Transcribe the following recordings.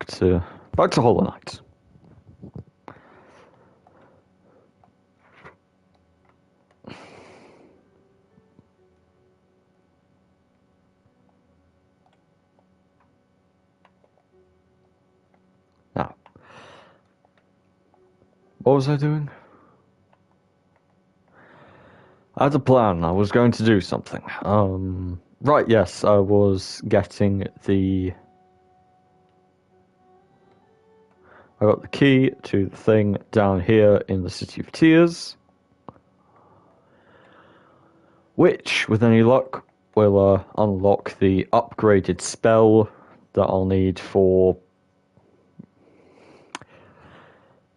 to Hollow Knight. Now, what was I doing? I had a plan. I was going to do something. Right, yes, I was getting the... I got the key to the thing down here in the City of Tears, which, with any luck, will unlock the upgraded spell that I'll need for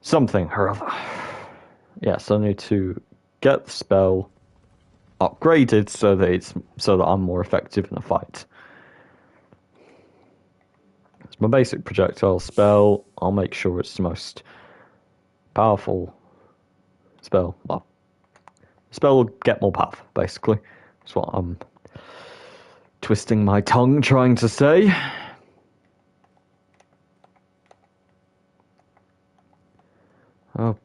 something or other. Yes, I need to get the spell upgraded so that I'm more effective in a fight. It's my basic projectile spell. I'll make sure it's the most powerful spell. Well, the spell will get more powerful, basically. That's what I'm twisting my tongue trying to say. Oh,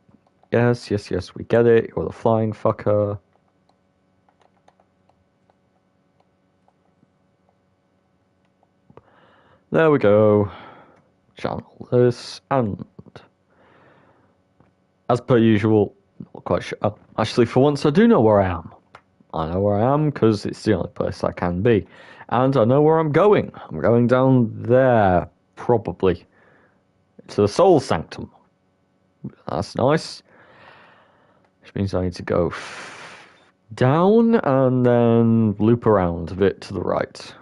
yes, we get it. You're the flying fucker. There we go. Channel this, and as per usual, not quite sure. Oh, actually, for once, I do know where I am. I know where I am because it's the only place I can be. And I know where I'm going. I'm going down there, probably. To the Soul Sanctum. That's nice. Which means I need to go down and then loop around a bit to the right.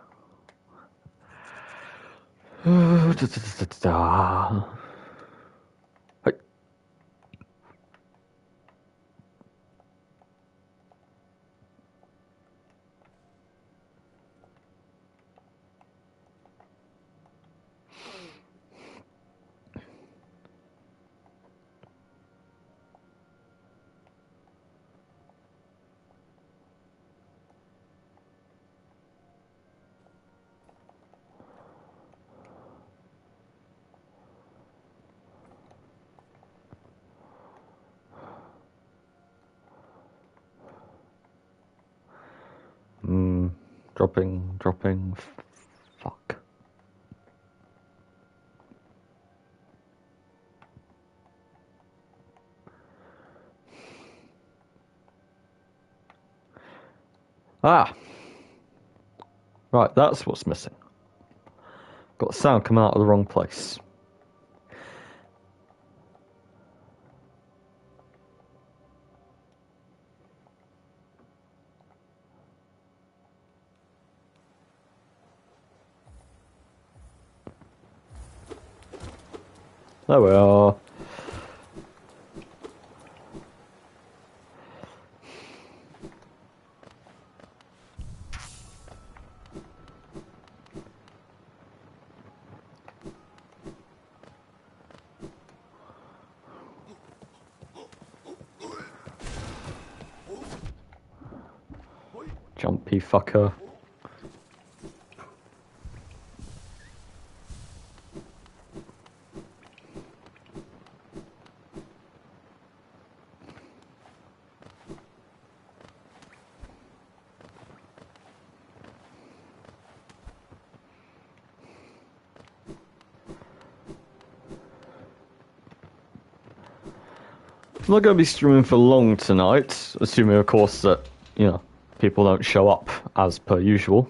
Dropping. Fuck. Ah! Right, that's what's missing. Got the sound come out of the wrong place. There we are. Jumpy fucker. I'm not going to be streaming for long tonight, assuming, of course, that, people don't show up as per usual.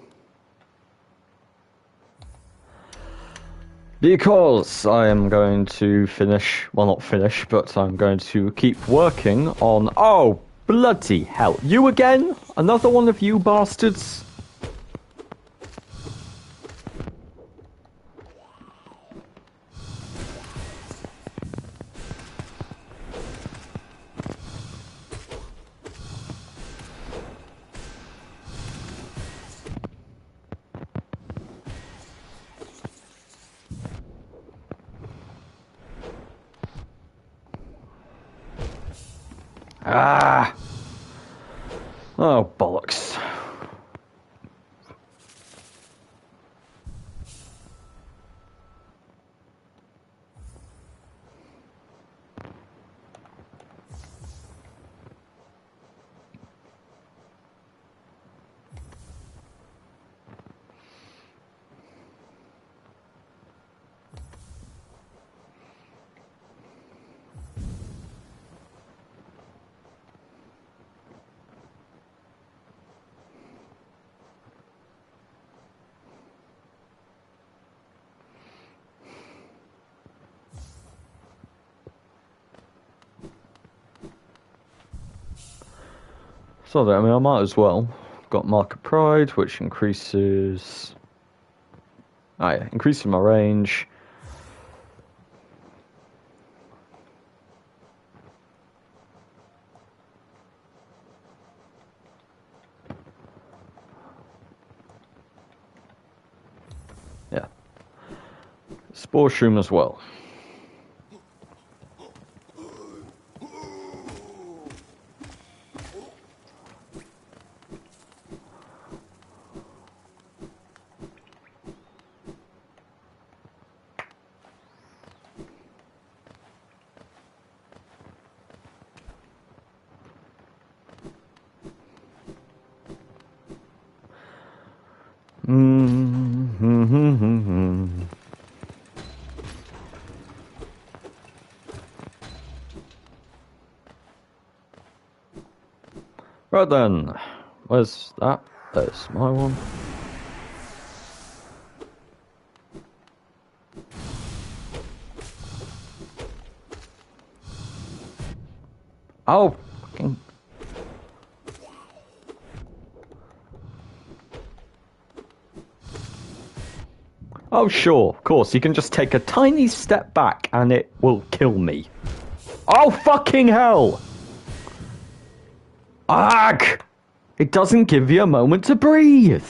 Because I am going to finish, well, not finish, but I'm going to keep working on... Oh, bloody hell. You again? Another one of you bastards? Ah! Oh, bollocks. So I mean, I might as well. Got Mark of Pride, which increases... Oh yeah, increasing my range. Yeah. Spore Shroom as well. Right then, where's that? There's my one. Oh, fucking... Oh sure, of course, you can just take a tiny step back and it will kill me. Oh fucking hell! Ugh! It doesn't give you a moment to breathe.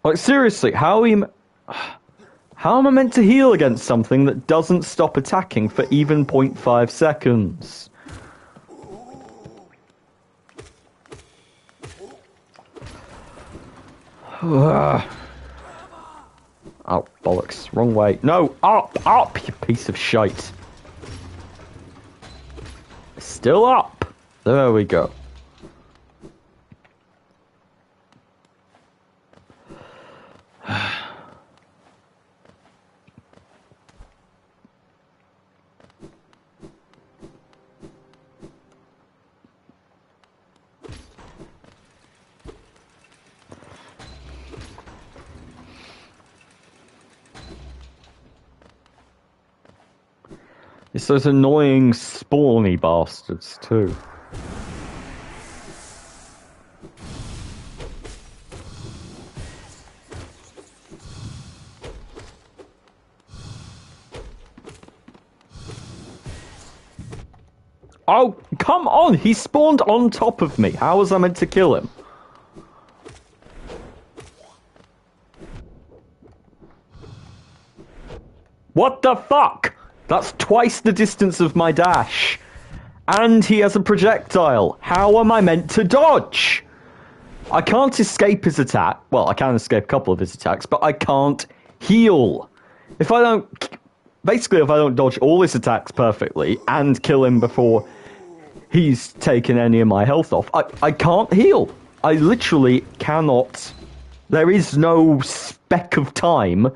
Like seriously, how am I meant to heal against something that doesn't stop attacking for even 0.5 seconds? Oh, bollocks. Wrong way. No! Up, you piece of shite. Still up. There we go. It's those annoying spawny bastards too. Oh, come on! He spawned on top of me. How was I meant to kill him? What the fuck? That's twice the distance of my dash. And he has a projectile. How am I meant to dodge? I can't escape his attack. Well, I can escape a couple of his attacks, but I can't heal. If I don't dodge all his attacks perfectly and kill him before he's taken any of my health off, I can't heal. I literally cannot. There is no speck of time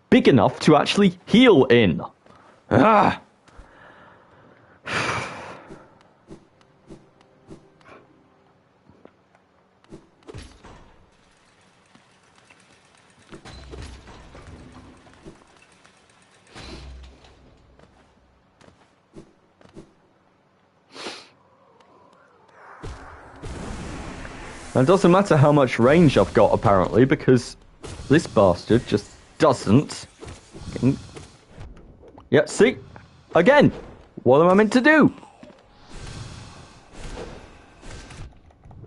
big enough to actually heal in. Ah. It doesn't matter how much range I've got, apparently, because this bastard just doesn't... Yeah, see? Again! What am I meant to do?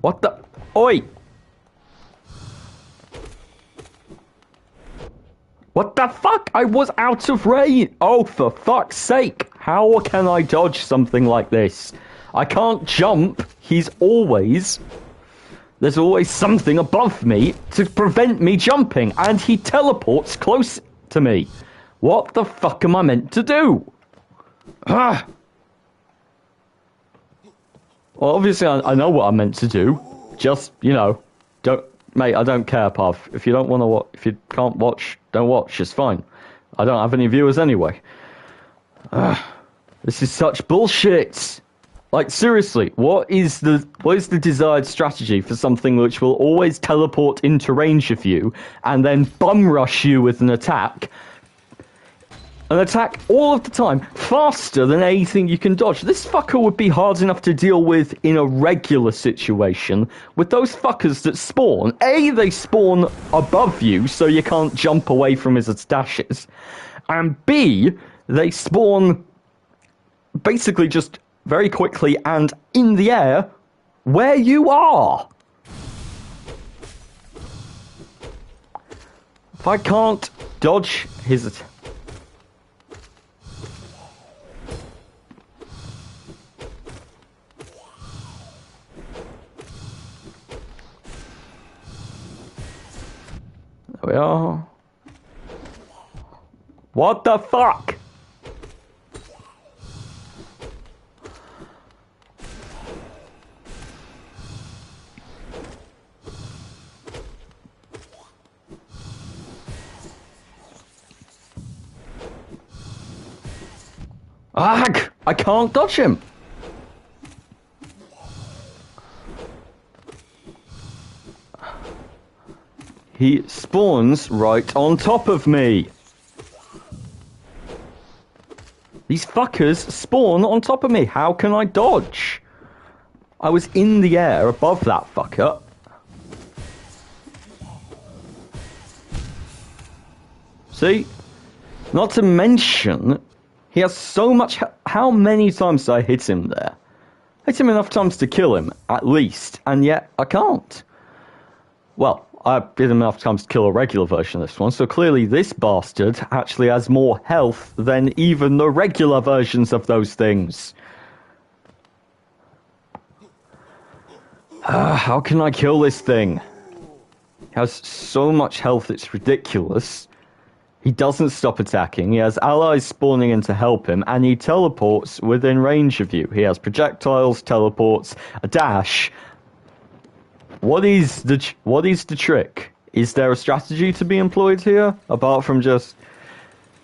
What the... Oi! What the fuck? I was out of range! Oh, for fuck's sake! How can I dodge something like this? I can't jump. He's always... There's always something above me to prevent me jumping, and he teleports close to me. What the fuck am I meant to do? Ah. Well, obviously, I know what I'm meant to do. Just, you know, mate, I don't care, Pav. If you don't want to watch, if you can't watch, don't watch. It's fine. I don't have any viewers anyway. This is such bullshit. Like, seriously, what is the desired strategy for something which will always teleport into range of you and then bum rush you with an attack an attack all of the time, faster than anything you can dodge. This fucker would be hard enough to deal with in a regular situation. With those fuckers that spawn, A, they spawn above you, so you can't jump away from his stashes. And B, they spawn basically just very quickly and in the air where you are. If I can't dodge his attack... There we are. What the fuck? Ugh! I can't dodge him! He spawns right on top of me. These fuckers spawn on top of me. How can I dodge? I was in the air above that fucker. See? Not to mention, he has so much... How many times did I hit him there? Hit him enough times to kill him, at least, and yet I can't. Well, I hit him enough times to kill a regular version of this one, so clearly this bastard actually has more health than even the regular versions of those things. How can I kill this thing? He has so much health, it's ridiculous. He doesn't stop attacking, he has allies spawning in to help him, and he teleports within range of you. He has projectiles, teleports, a dash. What is the trick? Is there a strategy to be employed here, apart from just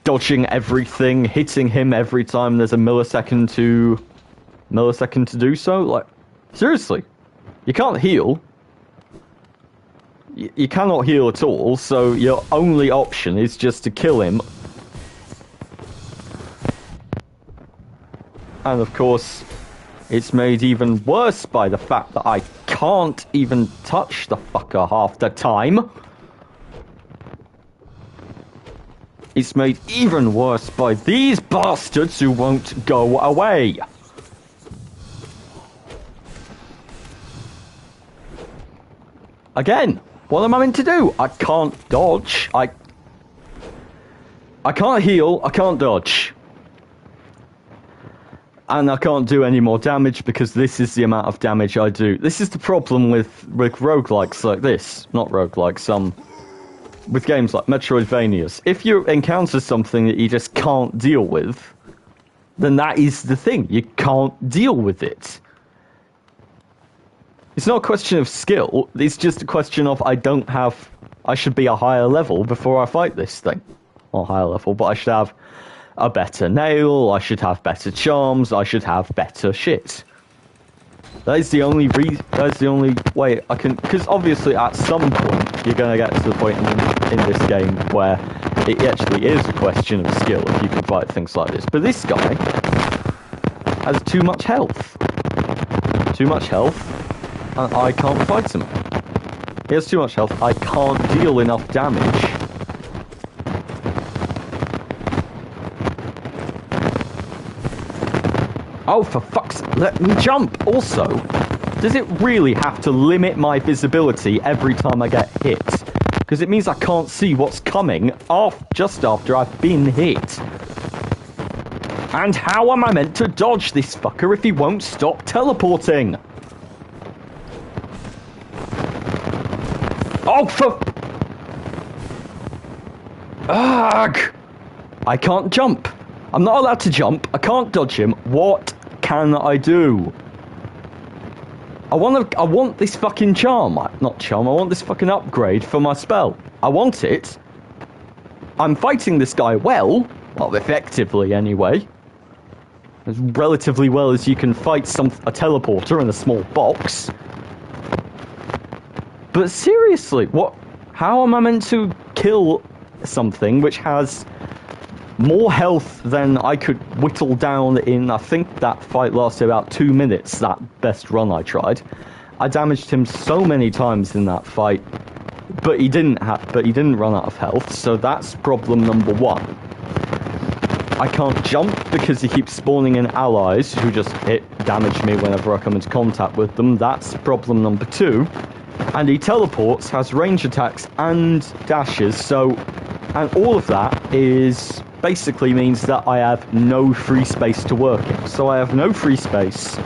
dodging everything, hitting him every time there's a millisecond to do so? Like, seriously, you can't heal. You cannot heal at all, so your only option is just to kill him. And of course, it's made even worse by the fact that I can't even touch the fucker half the time. It's made even worse by these bastards who won't go away. Again, what am I meant to do? I can't dodge. I can't heal. I can't dodge. And I can't do any more damage because this is the amount of damage I do. This is the problem with roguelikes like this. Not roguelikes, with games like Metroidvanias. If you encounter something that you just can't deal with, then that is the thing. You can't deal with it. It's not a question of skill, it's just a question of I should be a higher level before I fight this thing. Not higher level, but I should have a better nail, I should have better charms, I should have better shit. That is the only way I can... Because obviously at some point you're going to get to the point in this game where it actually is a question of skill if you can fight things like this. But this guy has too much health. Too much health. And I can't fight him. He has too much health. I can't deal enough damage. Oh, for fuck's sake, let me jump! Also, does it really have to limit my visibility every time I get hit? Because it means I can't see what's coming just after I've been hit. And how am I meant to dodge this fucker if he won't stop teleporting? Oh, for... Ugh! I can't jump. I'm not allowed to jump. I can't dodge him. What can I do? I want this fucking charm. Not charm, I want this fucking upgrade for my spell. I want it. I'm fighting this guy well, effectively anyway. As relatively well as you can fight a teleporter in a small box. But seriously, how am I meant to kill something which has more health than I could whittle down in, I think that fight lasted about 2 minutes, that best run I tried. I damaged him so many times in that fight, but he didn't run out of health, so that's problem number one. I can't jump because he keeps spawning in allies who just damage me whenever I come into contact with them. That's problem number two. And he teleports, has range attacks and dashes, and all of that is basically means that I have no free space to work in. So I have no free space,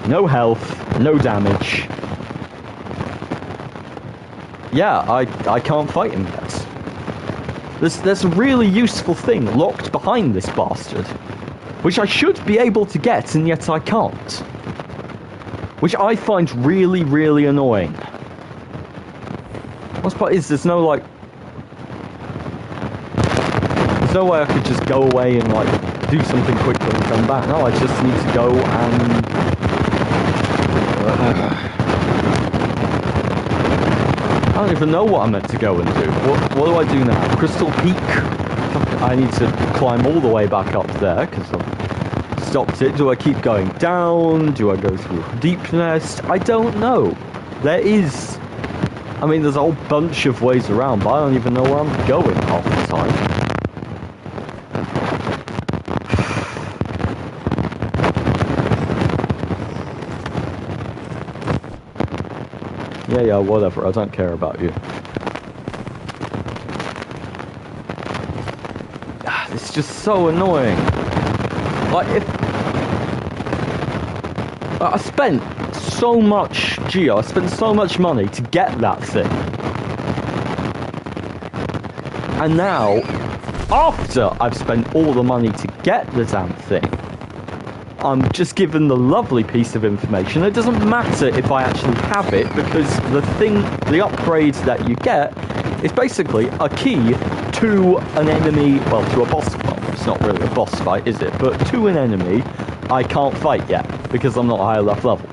no health, no damage. Yeah, I can't fight him yet. There's a really useful thing locked behind this bastard, which I should be able to get, and yet I can't. Which I find really, really annoying. What's part is there's no way I could just go away and do something quickly and come back. No, I just need to go and I don't even know what I'm meant to go and do. What do I do now? Crystal Peak? I need to climb all the way back up there because I've stopped it. Do I keep going down? Do I go through Deep Nest? I don't know. There's a whole bunch of ways around, but I don't even know where I'm going half the time. Yeah, whatever. I don't care about you. It's just so annoying. I spent so much I spent so much money to get that thing. And now, after I've spent all the money to get the damn thing, I'm just given the lovely piece of information. It doesn't matter if I actually have it, because the upgrade that you get is basically a key to an enemy, to a boss. Well, it's not really a boss fight, is it? But to an enemy I can't fight yet, because I'm not high enough level.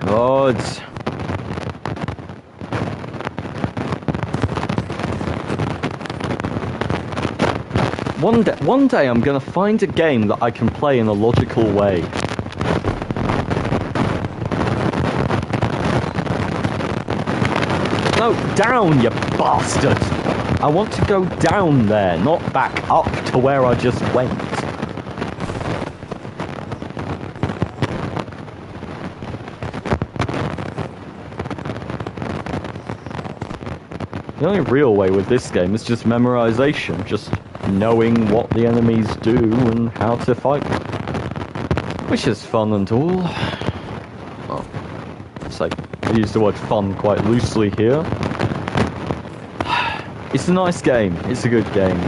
God. One day I'm gonna find a game that I can play in a logical way. No, down, you bastard! I want to go down there, not back up to where I just went. The only real way with this game is just memorization, just knowing what the enemies do and how to fight them. Which is fun and all. Well, I use the word fun quite loosely here. It's a nice game, it's a good game.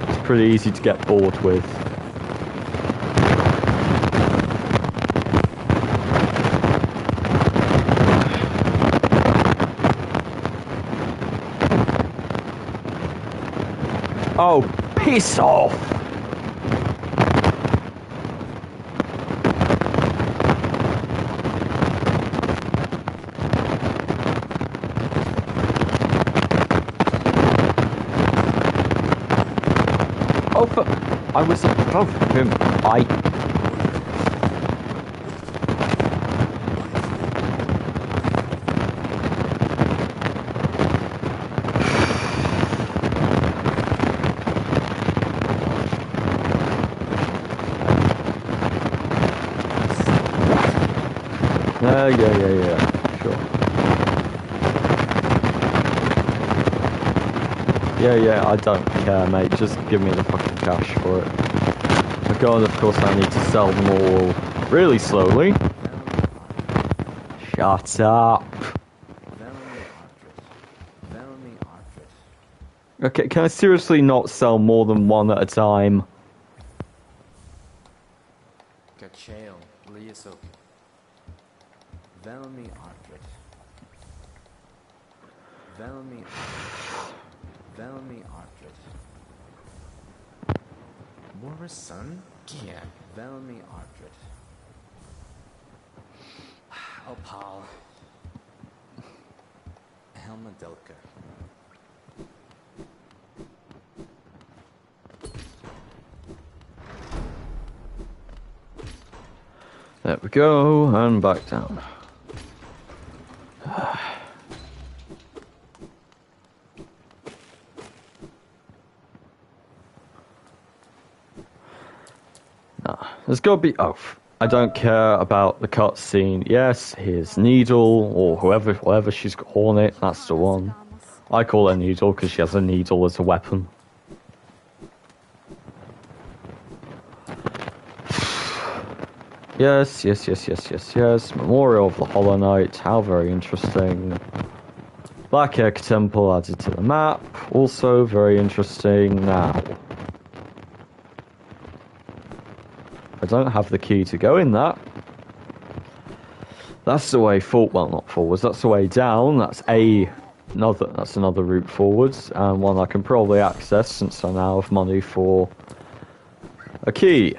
It's pretty easy to get bored with. Oh, piss off! Oh, I was above him. Yeah, sure. Yeah, I don't care, mate. Just give me the fucking cash for it. Oh god, of course I need to sell them all really slowly. Shut up. Okay, can I seriously not sell more than one at a time? Morrison? Yeah, velmi ardred. Opal. Helma Delker. There we go, and back down. There's got to be... Oh, I don't care about the cutscene. Yes, here's Needle, or whoever she's got. Hornet, that's the one. I call her Needle because she has a needle as a weapon. Yes. Memorial of the Hollow Knight, how very interesting. Black Egg Temple added to the map, also very interesting. Now, I don't have the key to go in that. That's the way well, not forwards, that's the way down. That's another route forwards, and one I can probably access since I now have money for a key.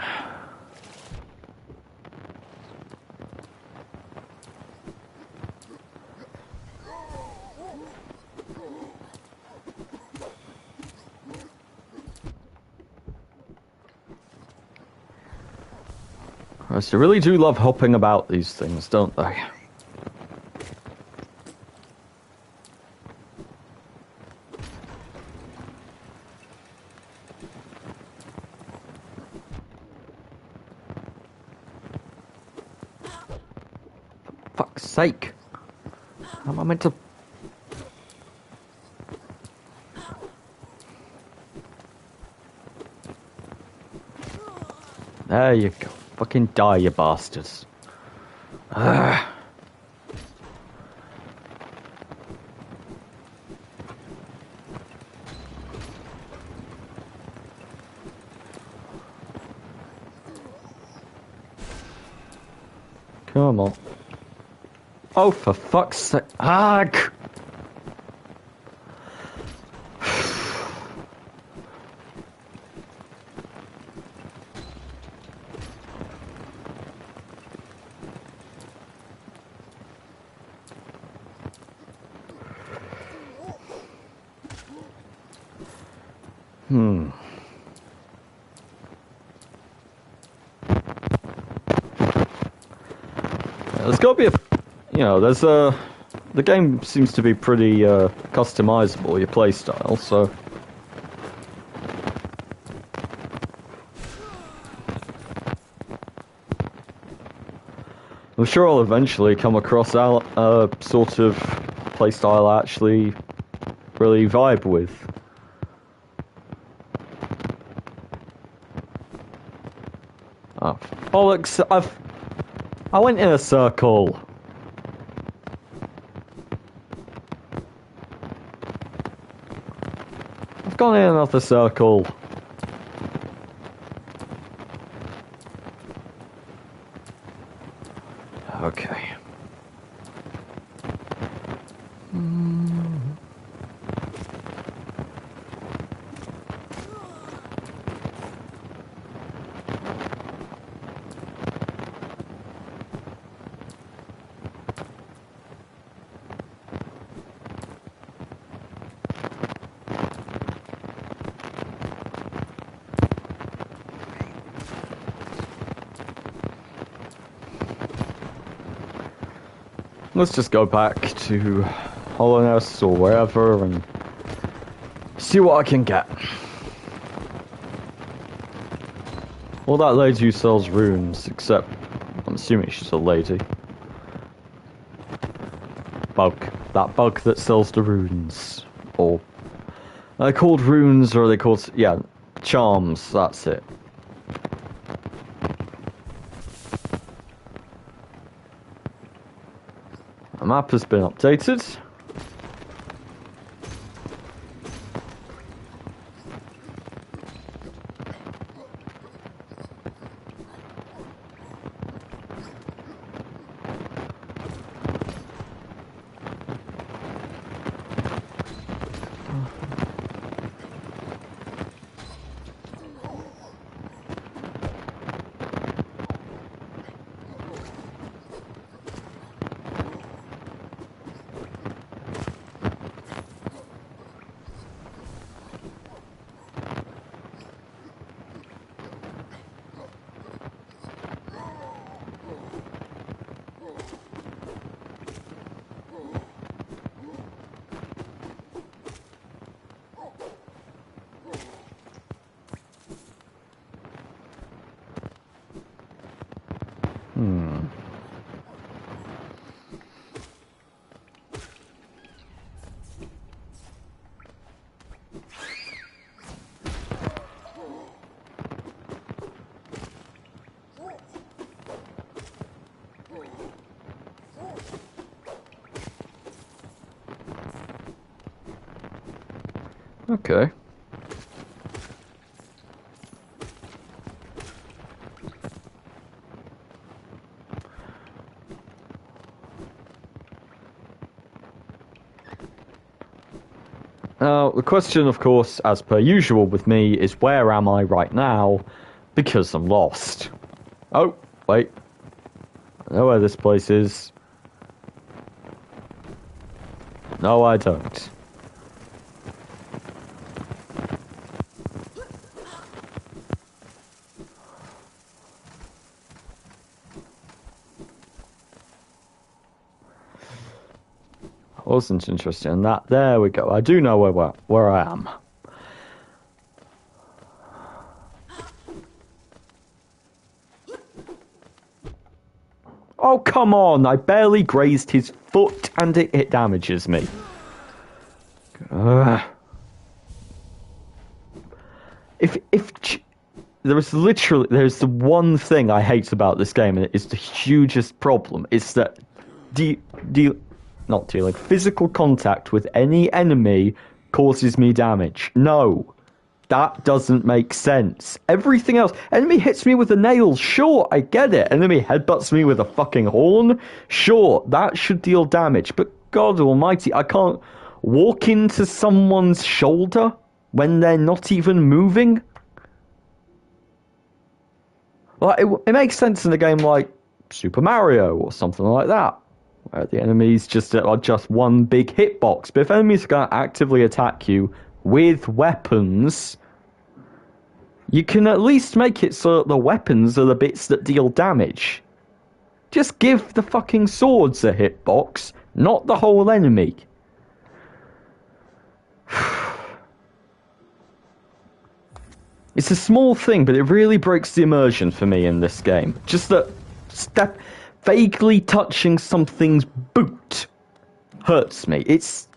They really do love hopping about these things, don't they? For fuck's sake. How am I meant to... There you go. Fucking die, you bastards. Ugh. Come on. Oh, for fuck's sake. Ugh. There's got to be a, there's a, the game seems to be pretty customizable, your playstyle, so. I'm sure I'll eventually come across a sort of playstyle I actually really vibe with. Oh, bollocks, I went in a circle. I've gone in another circle. Okay. Let's just go back to Hollowness or wherever and see what I can get. Well, that lady who sells runes, except I'm assuming she's a lady. Bug. That bug that sells the runes. Or are they called runes or are they called... Yeah, charms, that's it. The map has been updated. Okay. Now, the question, of course, as per usual with me, is where am I right now? Because I'm lost. Oh, wait. I know where this place is. No, I don't. Wasn't interested in that. There we go. I do know where I am. Oh, come on! I barely grazed his foot and it damages me. If there's the one thing I hate about this game, and it's the hugest problem. It's that not dealing physical contact with any enemy causes me damage. No, that doesn't make sense. Everything else, enemy hits me with a nail, sure, I get it. Enemy headbutts me with a fucking horn, sure, that should deal damage. But God Almighty, I can't walk into someone's shoulder when they're not even moving. Like, it makes sense in a game like Super Mario or something like that, where the enemies just are just one big hitbox. But if enemies are going to actively attack you with weapons, you can at least make it so that the weapons are the bits that deal damage. Just give the fucking swords a hitbox, not the whole enemy. It's a small thing, but it really breaks the immersion for me in this game. Just that vaguely touching something's boot hurts me. It's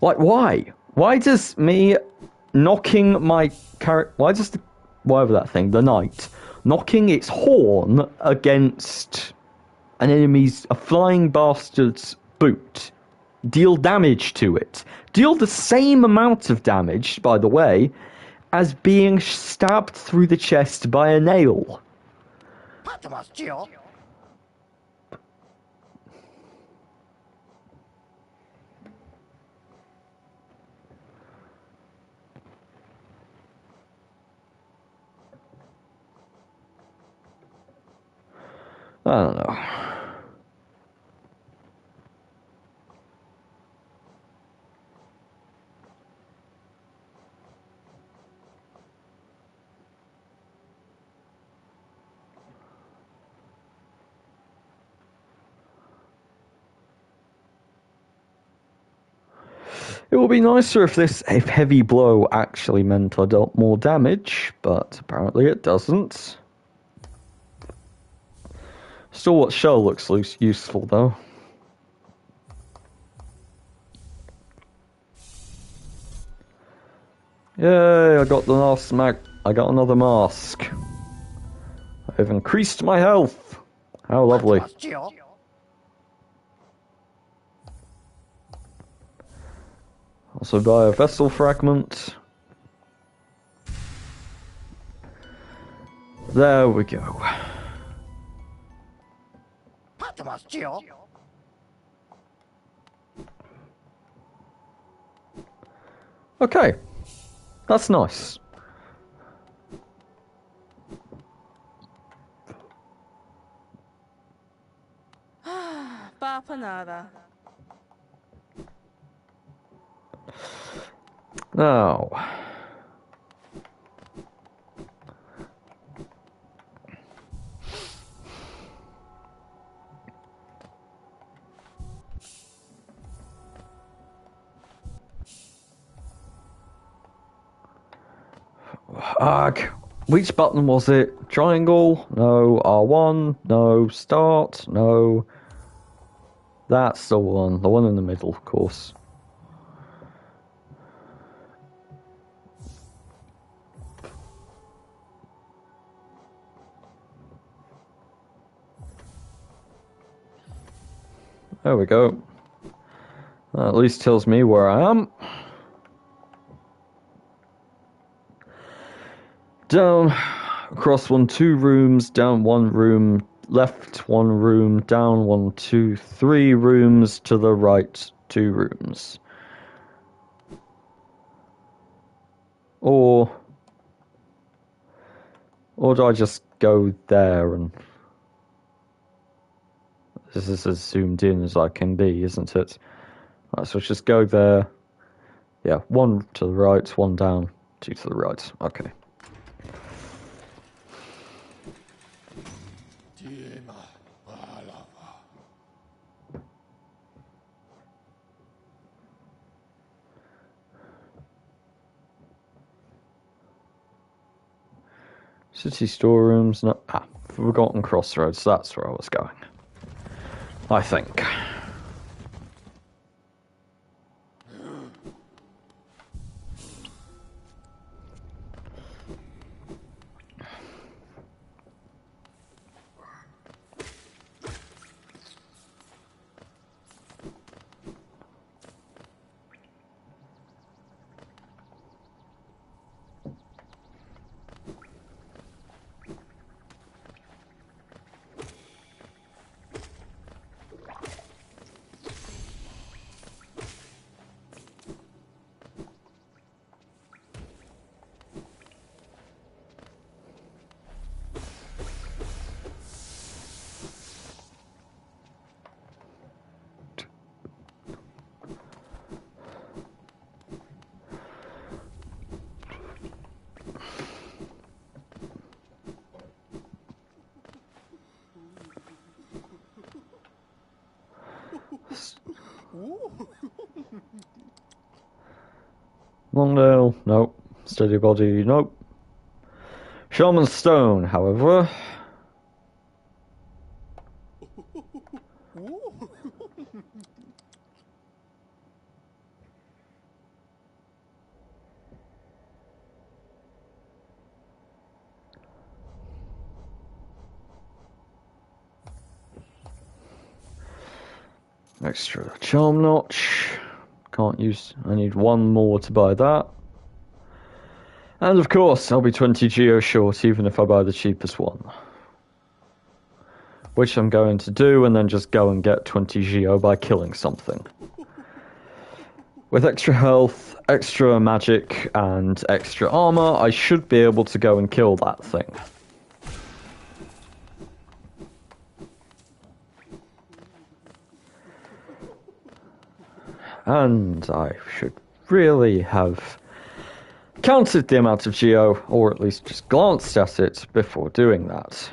like, why? Why does me knocking my character? Why does whatever that thing, the knight, knocking its horn against a flying bastard's boot, deal damage to it? Deal the same amount of damage, by the way, as being stabbed through the chest by a nail. I don't know. It would be nicer if heavy blow actually meant I dealt more damage, but apparently it doesn't. Still, what shell looks useful though. Yay! I got the last I got another mask. I've increased my health. How lovely. Also buy a vessel fragment. There we go. Okay. That's nice. Bapanada. Now. Ugh. Which button was it? Triangle? No. R1? No. Start? No. That's the one. The one in the middle, of course. There we go. That at least tells me where I am. Down, across 1, 2 rooms, down 1 room, left 1 room, down 1, 2, 3 rooms, to the right 2 rooms. Or do I just go there and... This is as zoomed in as I can be, isn't it? Right, so let's just go there. Yeah, 1 to the right, 1 down, 2 to the right. Okay. City storerooms, no. Forgotten Crossroads, that's where I was going. I think. Longdale, nope. Steady body, nope. Shaman Stone, however. Extra charm notch. Can't use. I need 1 more to buy that. And of course, I'll be 20 geo short even if I buy the cheapest one. Which I'm going to do, and then just go and get 20 geo by killing something. With extra health, extra magic, and extra armor, I should be able to go and kill that thing. And I should really have counted the amount of geo, or at least just glanced at it before doing that.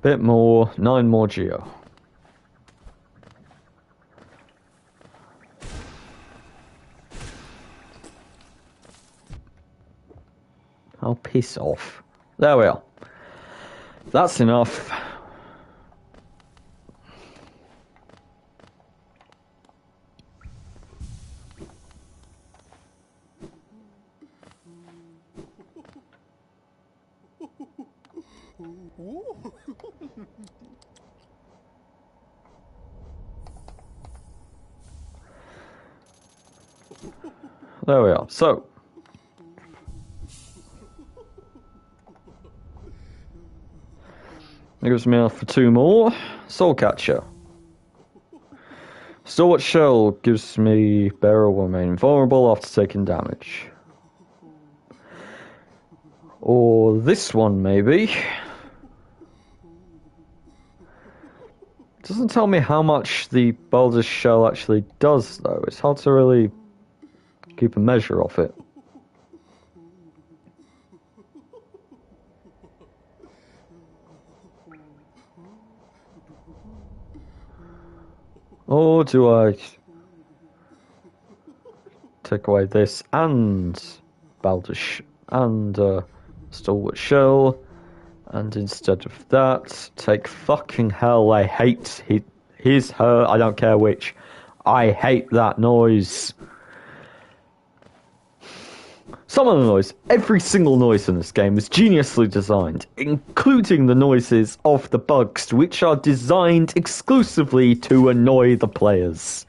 Bit more, 9 more geo. Oh, piss off. There we are. That's enough. There we are. So, it gives me enough for 2 more. Soul Catcher. Stalwart Shell gives me Bearer will remain vulnerable after taking damage. Or this one, maybe. Doesn't tell me how much the Baldur's Shell actually does, though. It's hard to really keep a measure of it. Or do I take away this and Baldish and Stalwart Shell, and instead of that, take fucking hell, I hate his, her, I don't care which. I hate that noise. Some of the noise, every single noise in this game is geniusly designed, including the noises of the bugs, which are designed exclusively to annoy the players.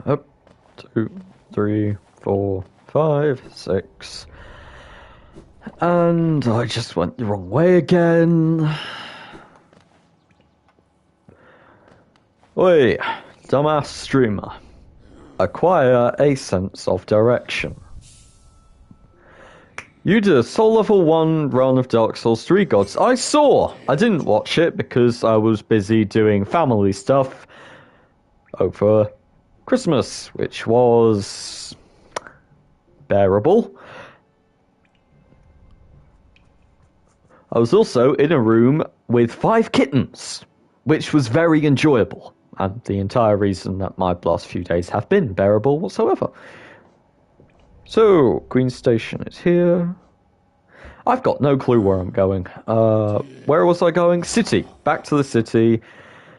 Up, 2, 3, 4, 5, 6. And I just went the wrong way again. Oi, dumbass streamer. Acquire a sense of direction. You did a soul level 1 run of Dark Souls 3 Gods. I saw! I didn't watch it because I was busy doing family stuff over Christmas, which was bearable. I was also in a room with 5 kittens, which was very enjoyable, and the entire reason that my last few days have been bearable whatsoever. So, Queen Station is here. I've got no clue where I'm going. Where was I going? City. Back to the city.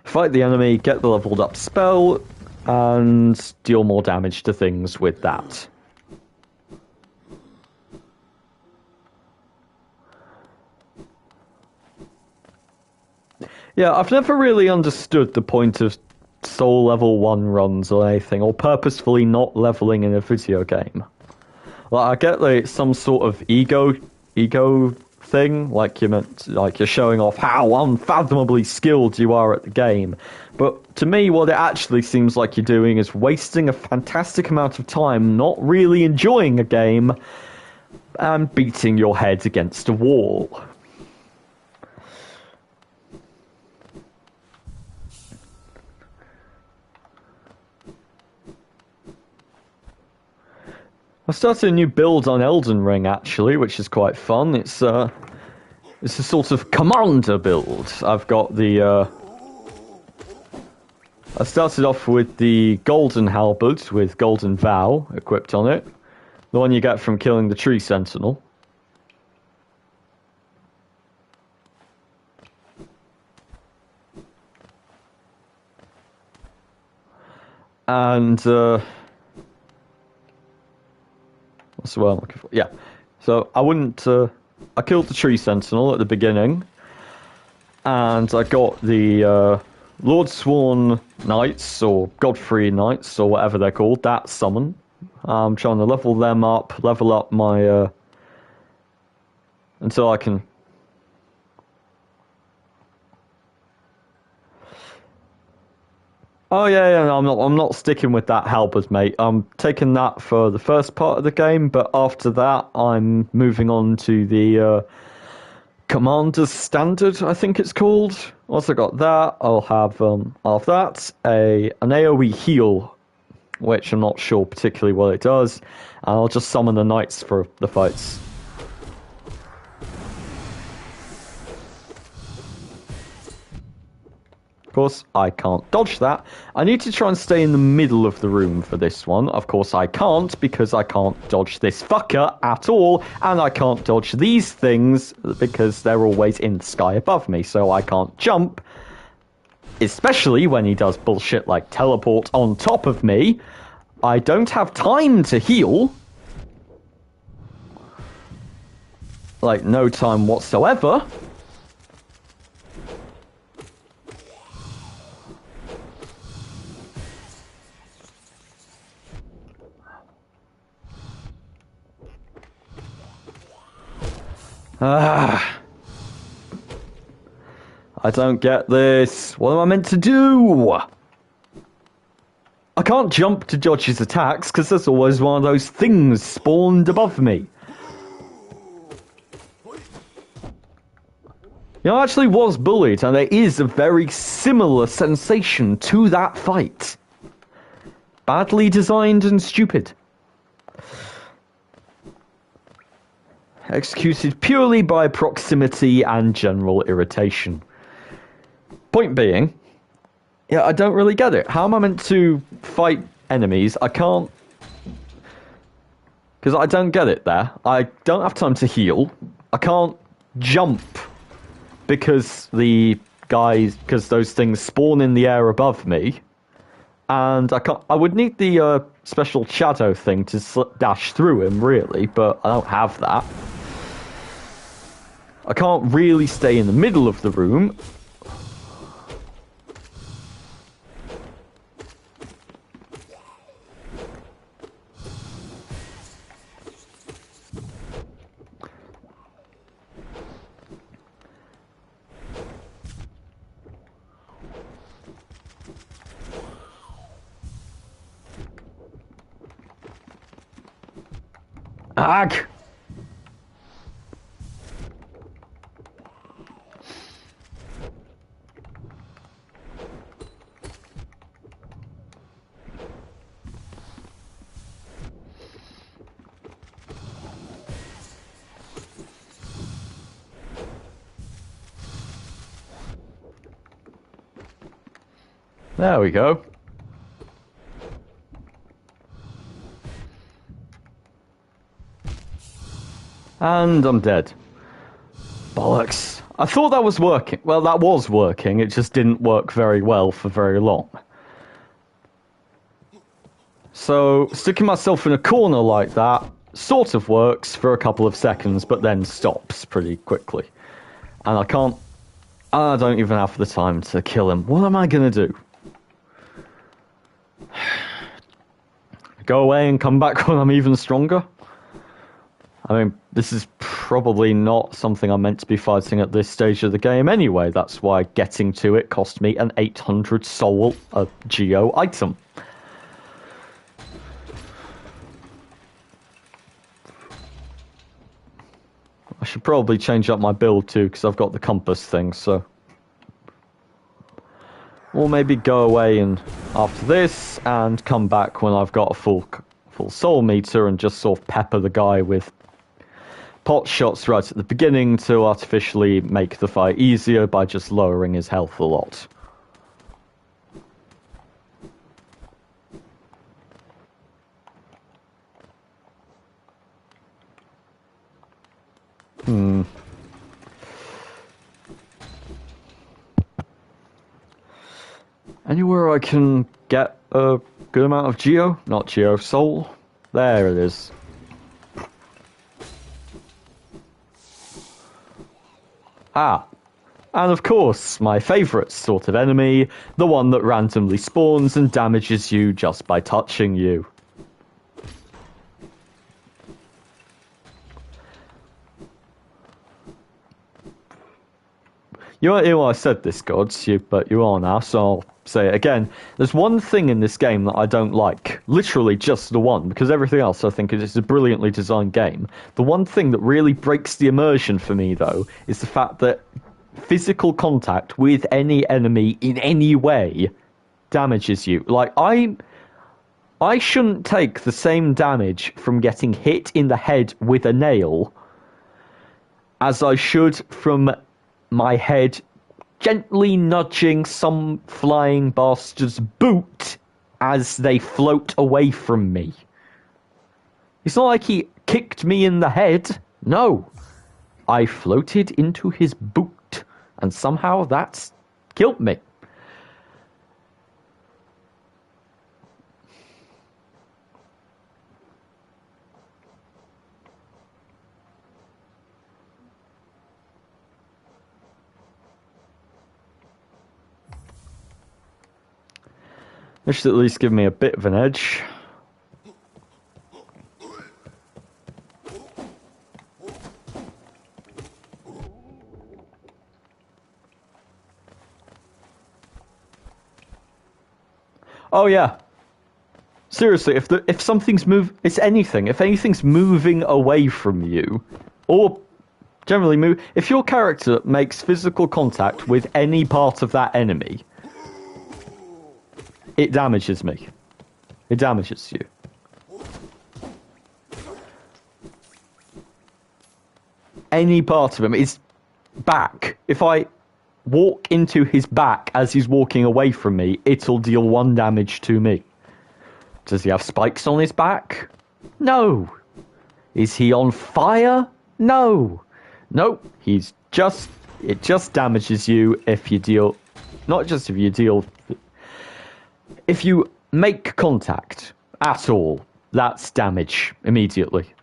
Fight the enemy, get the leveled up spell, and deal more damage to things with that. Yeah, I've never really understood the point of soul level 1 runs or anything, or purposefully not leveling in a video game. Like, I get that it's some sort of ego thing, like you're showing off how unfathomably skilled you are at the game. But to me, what it actually seems like you're doing is wasting a fantastic amount of time not really enjoying a game and beating your head against a wall. I started a new build on Elden Ring, actually, which is quite fun. It's a sort of commander build. I've got the I started off with the golden halberd with golden vow equipped on it, the one you get from killing the tree sentinel. And what's the word I'm looking for? Yeah. So I wouldn't. I killed the tree sentinel at the beginning, and I got the Lord Sworn Knights or Godfrey Knights or whatever they're called. That summon. I'm trying to level them up, level up my until I can. Oh yeah, no, I'm not sticking with that halberd, mate. I'm taking that for the first part of the game, but after that, I'm moving on to the Commander's Standard, I think it's called. Once I got that, I'll have that an AoE heal, which I'm not sure particularly what it does, and I'll just summon the knights for the fights. Of course, I can't dodge that. I need to try and stay in the middle of the room for this one. Of course, I can't, because I can't dodge this fucker at all, and I can't dodge these things, because they're always in the sky above me, so I can't jump. Especially when he does bullshit like teleport on top of me. I don't have time to heal. Like, no time whatsoever. Ah, I don't get this. What am I meant to do? I can't jump to dodge his attacks because there's always one of those things spawned above me. You know, I actually was bullied, and there is a very similar sensation to that fight. Badly designed and stupid. Executed purely by proximity and general irritation. Point being, yeah, I don't really get it. How am I meant to fight enemies? I can't... Because I don't get it there. I don't have time to heal. I can't jump because because those things spawn in the air above me, and I would need the special shadow thing to dash through him, really, but I don't have that. I can't really stay in the middle of the room. Ag! There we go. And I'm dead. Bollocks. I thought that was working. Well, that was working. It just didn't work very well for very long. So, sticking myself in a corner like that sort of works for a couple of seconds, but then stops pretty quickly. And I don't even have the time to kill him. What am I gonna do? Go away and come back when I'm even stronger? I mean, this is probably not something I'm meant to be fighting at this stage of the game anyway. That's why getting to it cost me an 800 soul geo item. I should probably change up my build too, because I've got the compass thing, so... Or maybe go away and after this, and come back when I've got a full soul meter and just sort of pepper the guy with pot shots right at the beginning to artificially make the fight easier by just lowering his health a lot. Anywhere I can get a good amount of geo? Not geo, soul. There it is. Ah, and of course, my favourite sort of enemy, the one that randomly spawns and damages you just by touching you. You know I said this, gods, but you are now, so I'll say it again. There's one thing in this game that I don't like. Literally just the one, because everything else I think is a brilliantly designed game. The one thing that really breaks the immersion for me, though, is the fact that physical contact with any enemy in any way damages you. Like, I shouldn't take the same damage from getting hit in the head with a nail as I should from my head gently nudging some flying bastard's boot as they float away from me. It's not like he kicked me in the head. No. I floated into his boot, and somehow that's killed me. This should at least give me a bit of an edge. Oh yeah. Seriously, if something's it's anything. If anything's moving away from you, or generally move, if your character makes physical contact with any part of that enemy, it damages me. It damages you. Any part of him, his back. If I walk into his back as he's walking away from me, it'll deal 1 damage to me. Does he have spikes on his back? No. Is he on fire? No. Nope. It just damages you if you deal, not just if you deal, if you make contact at all, that's damage immediately.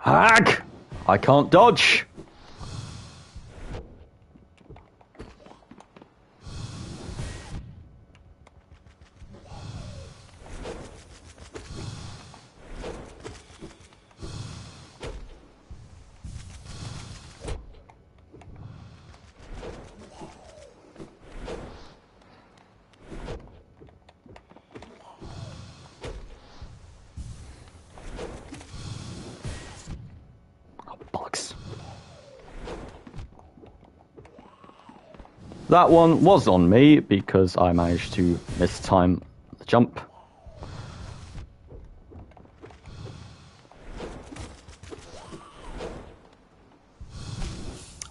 Hag! I can't dodge. That one was on me because I managed to mistime the jump.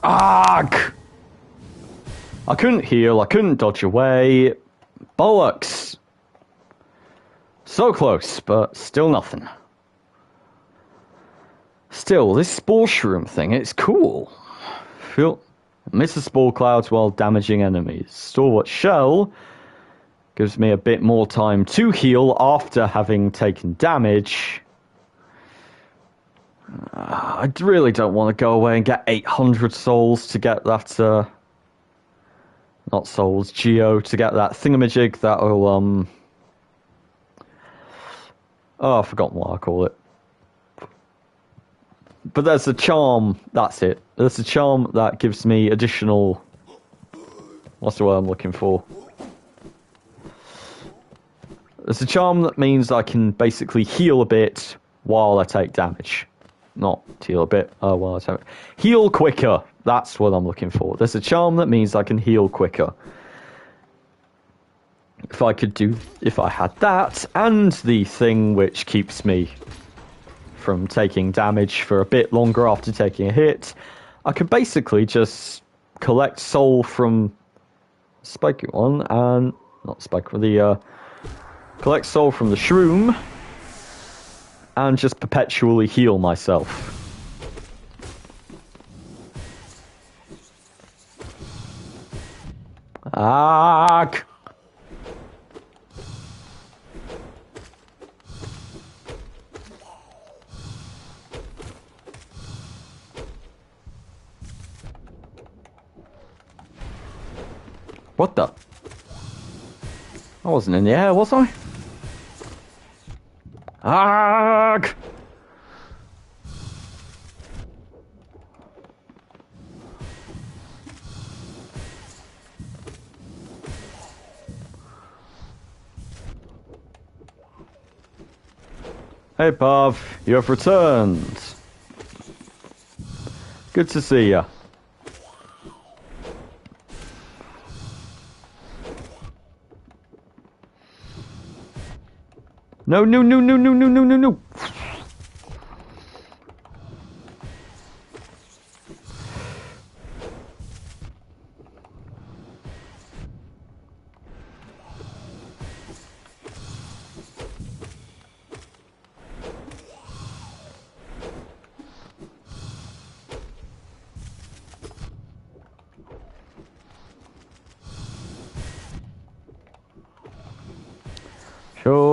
Argh! I couldn't heal, I couldn't dodge away. Bollocks! So close, but still nothing. Still, this spore shroom thing, it's cool. Misses spore clouds while damaging enemies. Stalwart Shell gives me a bit more time to heal after having taken damage. I really don't want to go away and get 800 souls to get that, not souls, geo, to get that thingamajig that'll, oh, I've forgotten what I call it. But there's a charm, that's it. There's a charm that gives me additional... What's the word I'm looking for? There's a charm that means I can basically heal a bit while I take damage. Not heal a bit, while I take... Heal quicker, that's what I'm looking for. There's a charm that means I can heal quicker. If I had that, and the thing which keeps me from taking damage for a bit longer after taking a hit, I could basically just collect soul from Spiky one and not Spiky, collect soul from the shroom and just perpetually heal myself. Argh! What the? I wasn't in the air, was I? Argh! Hey Pav, you have returned. Good to see ya. No, no, no, no, no, no, no, no, no.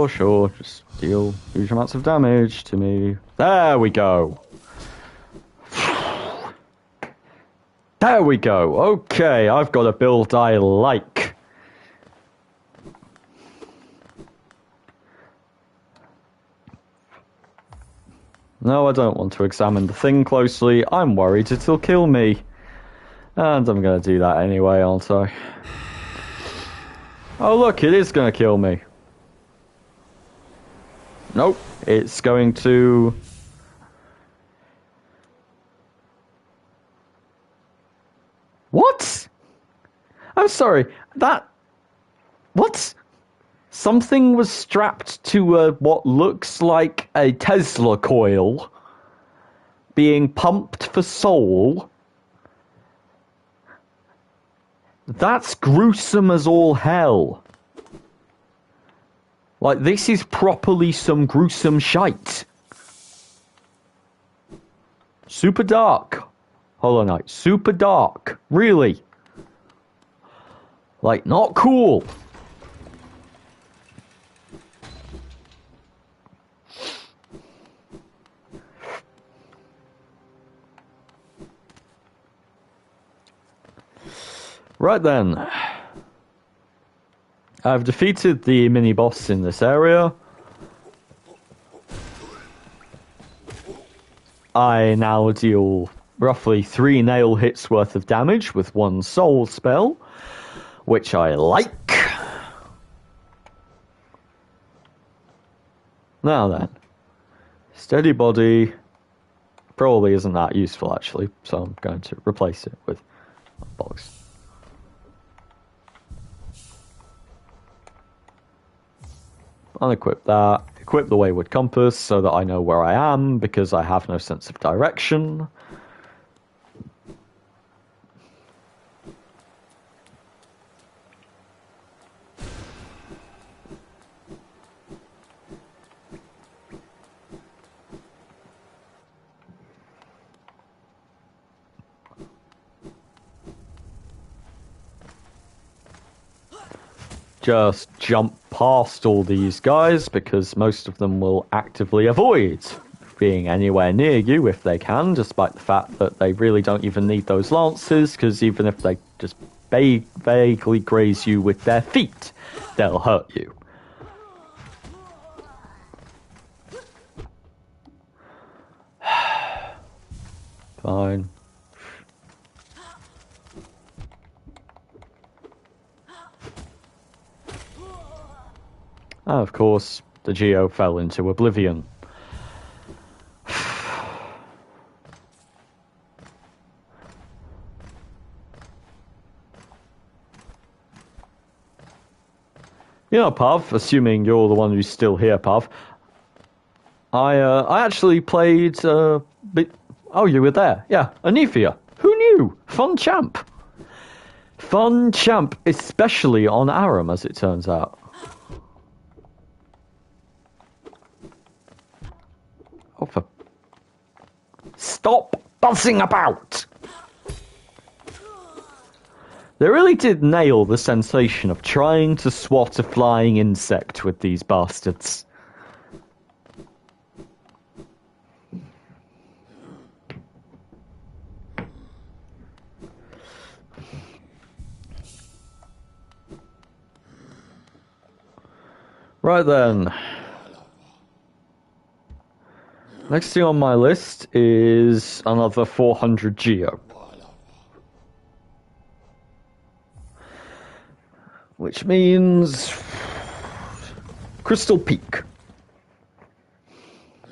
Sure, just deal huge amounts of damage to me. There we go. There we go. Okay, I've got a build I like. No, I don't want to examine the thing closely. I'm worried it'll kill me. And I'm going to do that anyway, aren't I? Oh, look, it is going to kill me. Nope, it's going to... What? I'm sorry, that... What? Something was strapped to what looks like a Tesla coil, being pumped for soul. That's gruesome as all hell. Like, this is properly some gruesome shite. Super dark. Hollow Knight. Super dark. Really. Like, not cool. Right then. I've defeated the mini-boss in this area. I now deal roughly 3 nail hits worth of damage with 1 soul spell, which I like. Now then. Steady body probably isn't that useful actually, so I'm going to replace it with bollocks. Unequip that. Equip the Wayward Compass so that I know where I am, because I have no sense of direction. Just jump past all these guys, because most of them will actively avoid being anywhere near you if they can, despite the fact that they really don't even need those lances, because even if they just vaguely graze you with their feet, they'll hurt you. Fine. And of course, the Geo fell into oblivion. You know, Pav, assuming you're the one who's still here, Pav, I actually played, oh, you were there. Yeah, Anethia. Who knew? Fun champ. Fun champ, especially on Aram, as it turns out. Oh, for... Stop buzzing about! They really did nail the sensation of trying to swat a flying insect with these bastards. Right then. Next thing on my list is another 400 Geo. Which means Crystal Peak.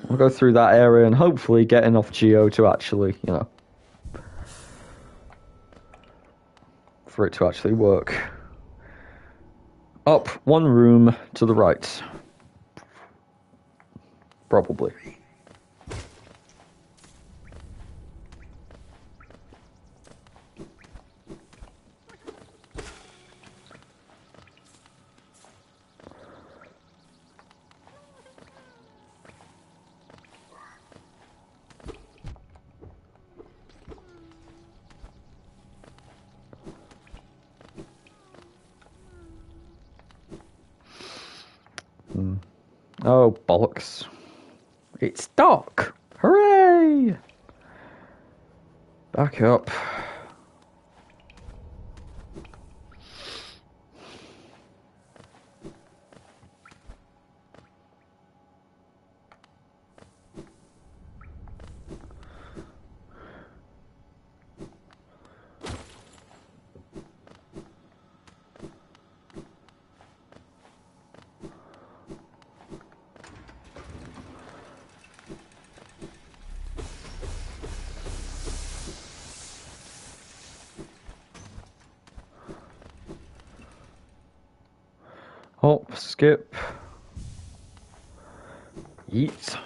We'll go through that area and hopefully get enough Geo to actually, you know, for it to actually work. Up 1 room to the right. Probably. Oh, bollocks. It's dark. Hooray! Back up. Hop, skip. Yeet.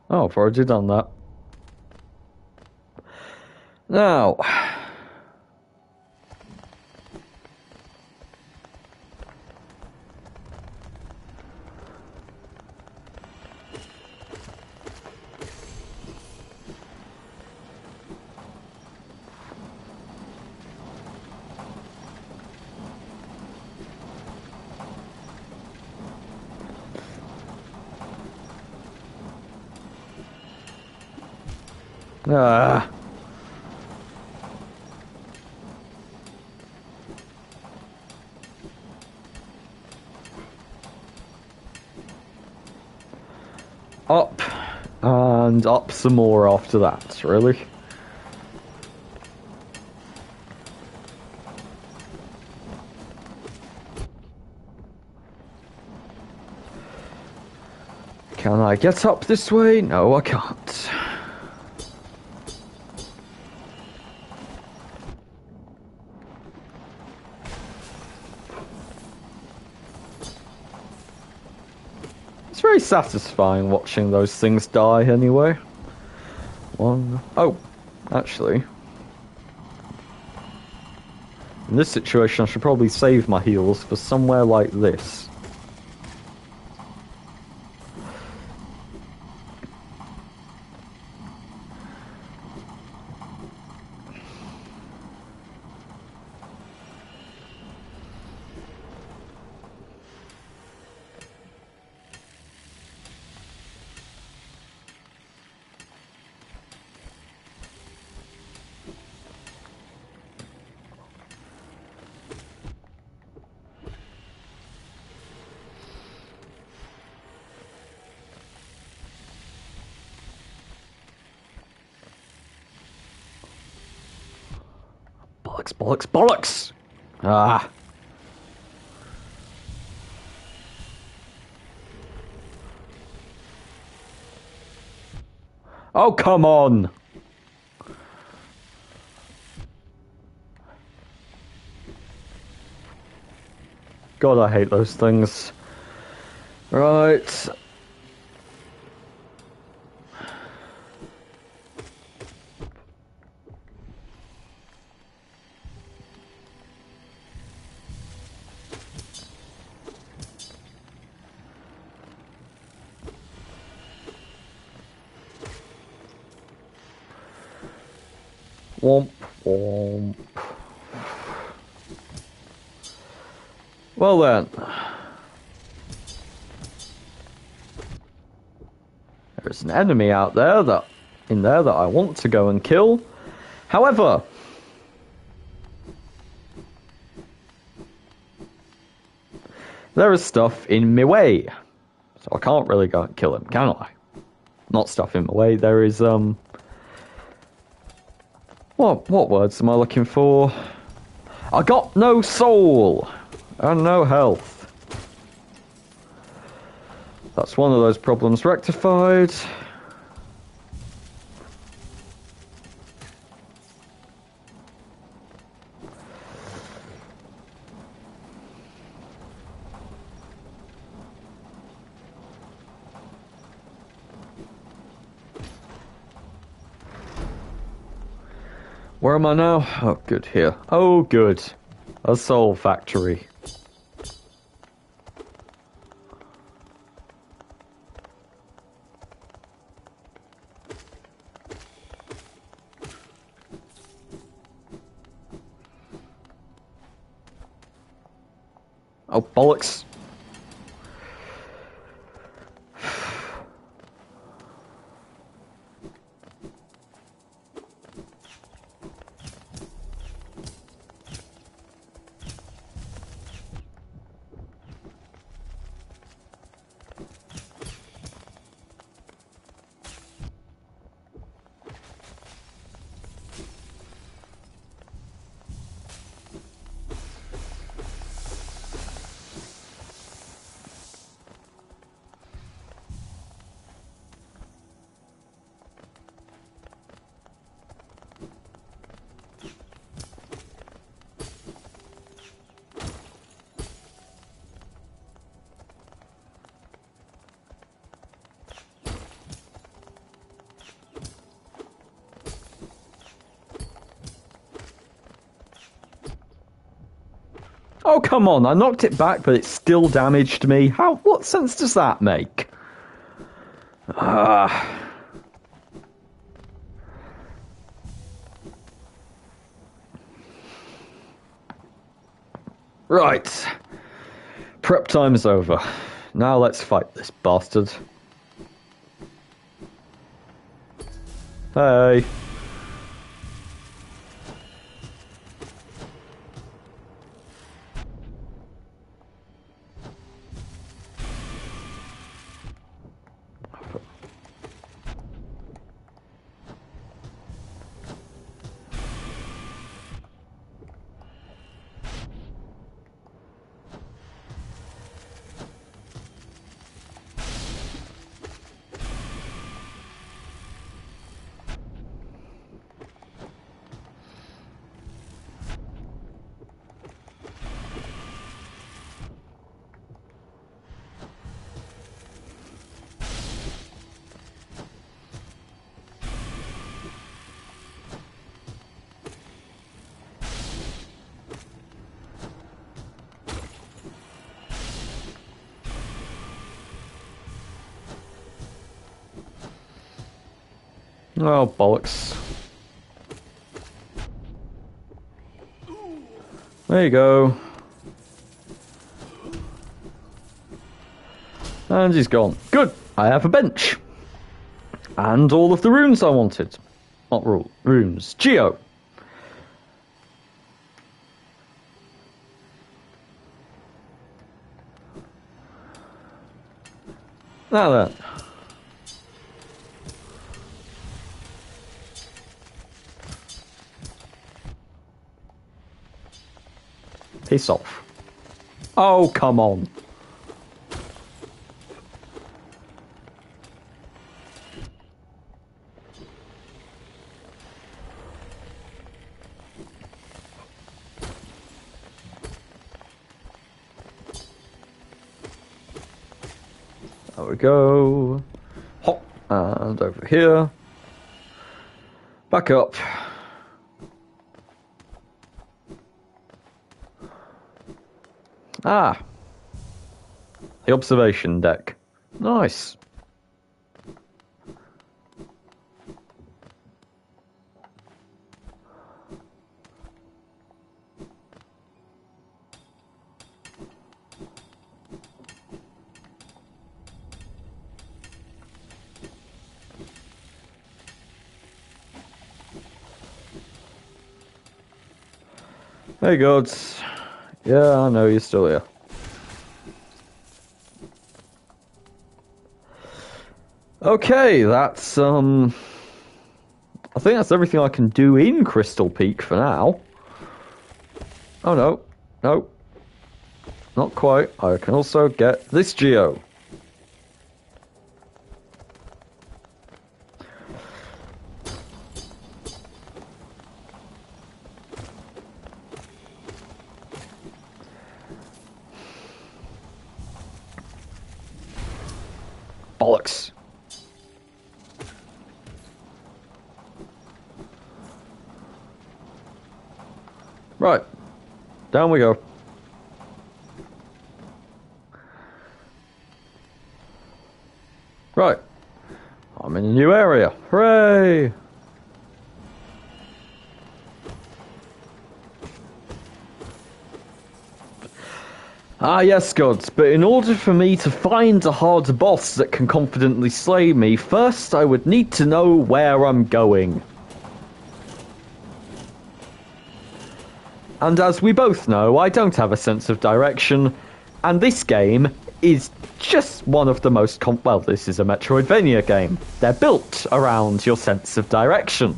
Oh, I've already done that. Now. Ah. Up. And up some more after that, really. Can I get up this way? No, I can't. It's very satisfying watching those things die anyway. One. Oh, actually. In this situation, I should probably save my heals for somewhere like this. Bollocks, bollocks, bollocks! Ah. Oh, come on! God, I hate those things. Right. Womp, womp. Well then. There's an enemy out there that I want to go and kill. However, there is stuff in my way. So I can't really go and kill him, can I? Not stuff in my way. There is what words am I looking for? I got no soul and no health. That's one of those problems rectified. Where am I now? Oh, good, here. Oh, good. A soul factory. Oh, bollocks. Oh, come on. I knocked it back, but it still damaged me. How? What sense does that make? Ah. Right. Prep time is over. Now let's fight this bastard. Hey. Oh, bollocks. There you go. And he's gone. Good. I have a bench. And all of the runes I wanted. Not runes. Geo. Now then. Piss off. Oh, come on. There we go. Hop. And over here. Back up. Ah. The observation deck. Nice. Hey, gods. Yeah, I know you're still here. Okay, that's, I think that's everything I can do in Crystal Peak for now. Oh, no. No. Not quite. I can also get this Geo. Bollocks. Right. Down we go. Right. I'm in a new area. Hooray! Ah, yes, gods, but in order for me to find a hard boss that can confidently slay me, first I would need to know where I'm going. And as we both know, I don't have a sense of direction, and this game is just one of the most well, this is a Metroidvania game. They're built around your sense of direction.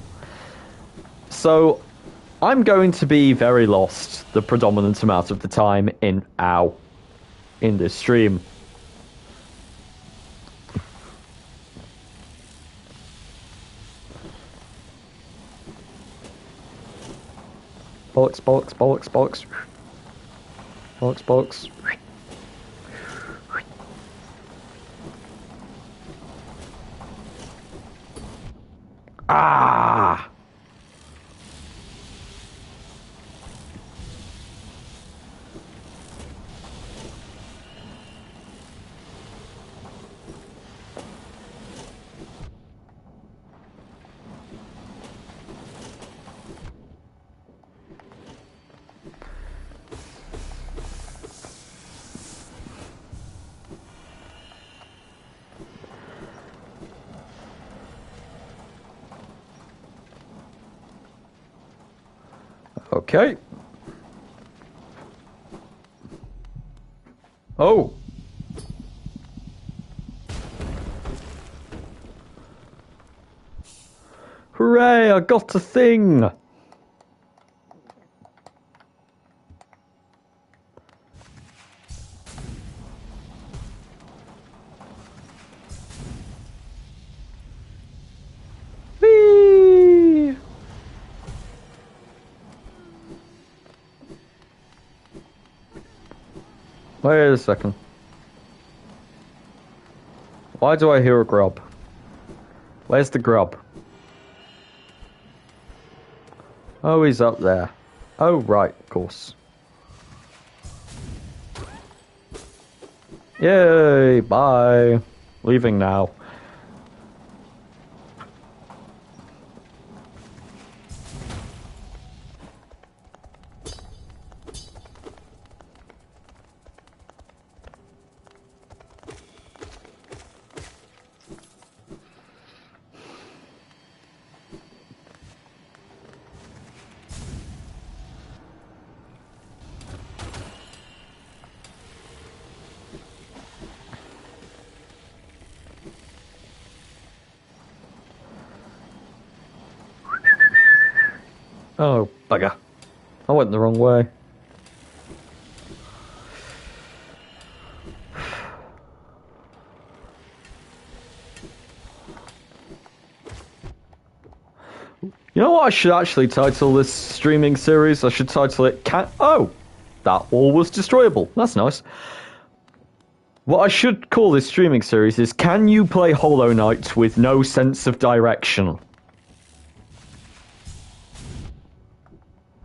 So, I'm going to be very lost the predominant amount of the time in this stream. Bollocks, bollocks, bollocks, bollocks. Bollocks, bollocks. Ah! Okay. Oh. Hooray, I got a thing. Whee! Wait a second. Why do I hear a grub? Where's the grub? Oh, he's up there. Oh, right, of course. Yay, bye. Leaving now. Oh, bugger. I went the wrong way. You know what I should actually title this streaming series? I should title it Oh! That wall was destroyable. That's nice. What I should call this streaming series is Can You Play Hollow Knight with No Sense of Direction?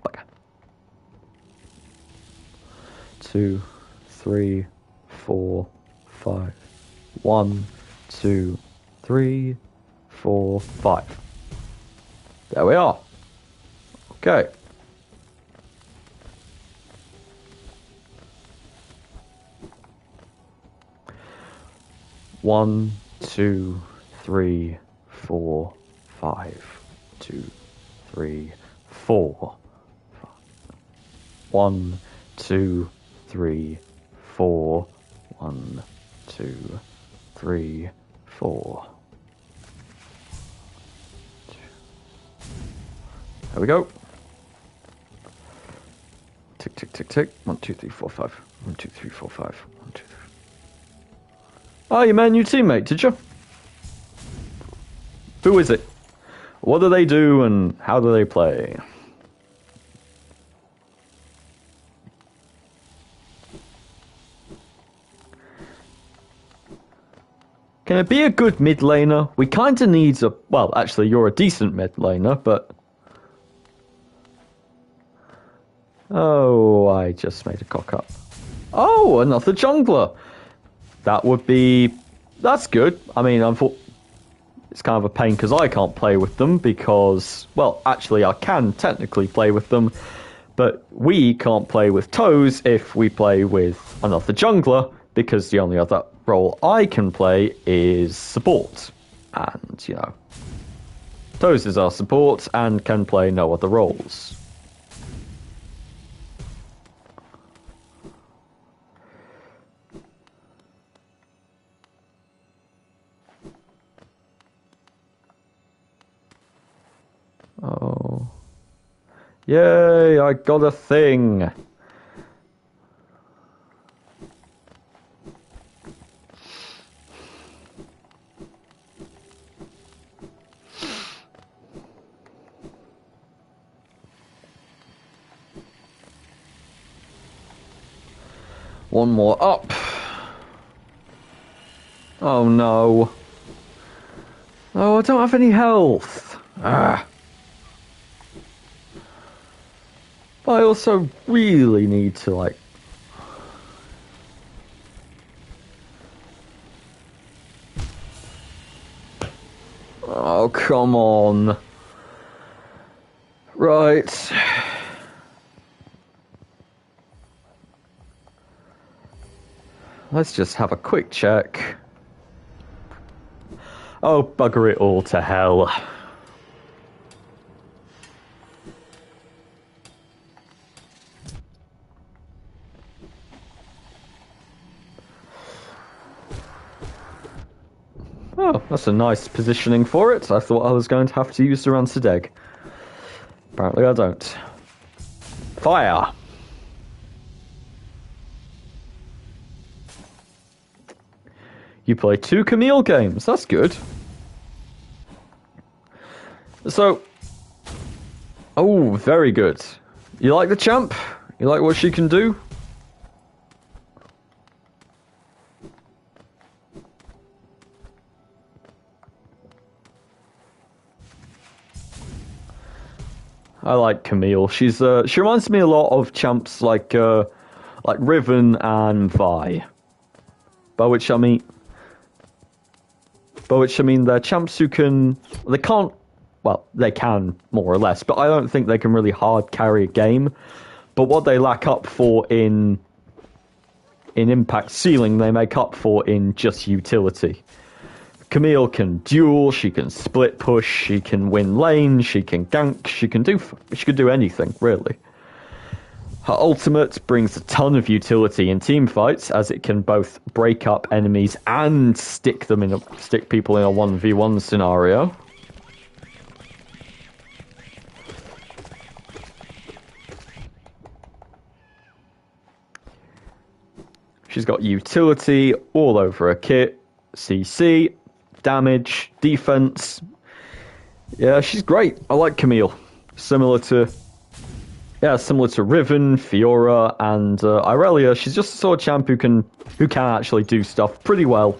Bugger. 2, 3, 4, 5. 1, 2, 3, 4, 5. There we are. Okay. One, 2, 3, 4, 5. 2, 3, 4. 1, 2, 3, 4. 1, 2, 3, 4. There we go. Tick, tick, tick, tick. 1, 2, 3, 4, 5. 1, 2, 3, 4, 5. 1, 2, 3. Oh, you met a new teammate, did you? Who is it? What do they do and how do they play? Can it be a good mid laner? We kinda need a... Well, actually, you're a decent mid laner, but... Oh, I just made a cock up. Oh, another jungler. That would be... That's good. I mean, it's kind of a pain because I can't play with them because... Well, actually, I can technically play with them, but we can't play with Toes if we play with another jungler because the only other role I can play is support. And, you know, Toes is our support and can play no other roles. Oh. Yay, I got a thing. One more up. Oh no. Oh, I don't have any health. Ah. But I also really need to, like... Oh, come on. Right. Let's just have a quick check. Oh, bugger it all to hell. Oh, that's a nice positioning for it. I thought I was going to have to use the Rancid Egg. Apparently I don't. Fire! You play 2 Camille games. That's good. So... Oh, very good. You like the champ? You like what she can do? I like Camille. She reminds me a lot of champs like Riven and Vi. By which I mean they're champs who they can't, well, they can more or less, but I don't think they can really hard carry a game. But what they lack up for in impact ceiling, they make up for in just utility. Camille can duel, she can split push, she can win lane, she can gank, she can do anything really. Her ultimate brings a ton of utility in team fights, as it can both break up enemies and stick people in a 1v1 scenario. She's got utility all over her kit, CC, damage, defense. Yeah, she's great. I like Camille. Similar to Riven, Fiora, and Irelia. She's just a sort of champ who can actually do stuff pretty well.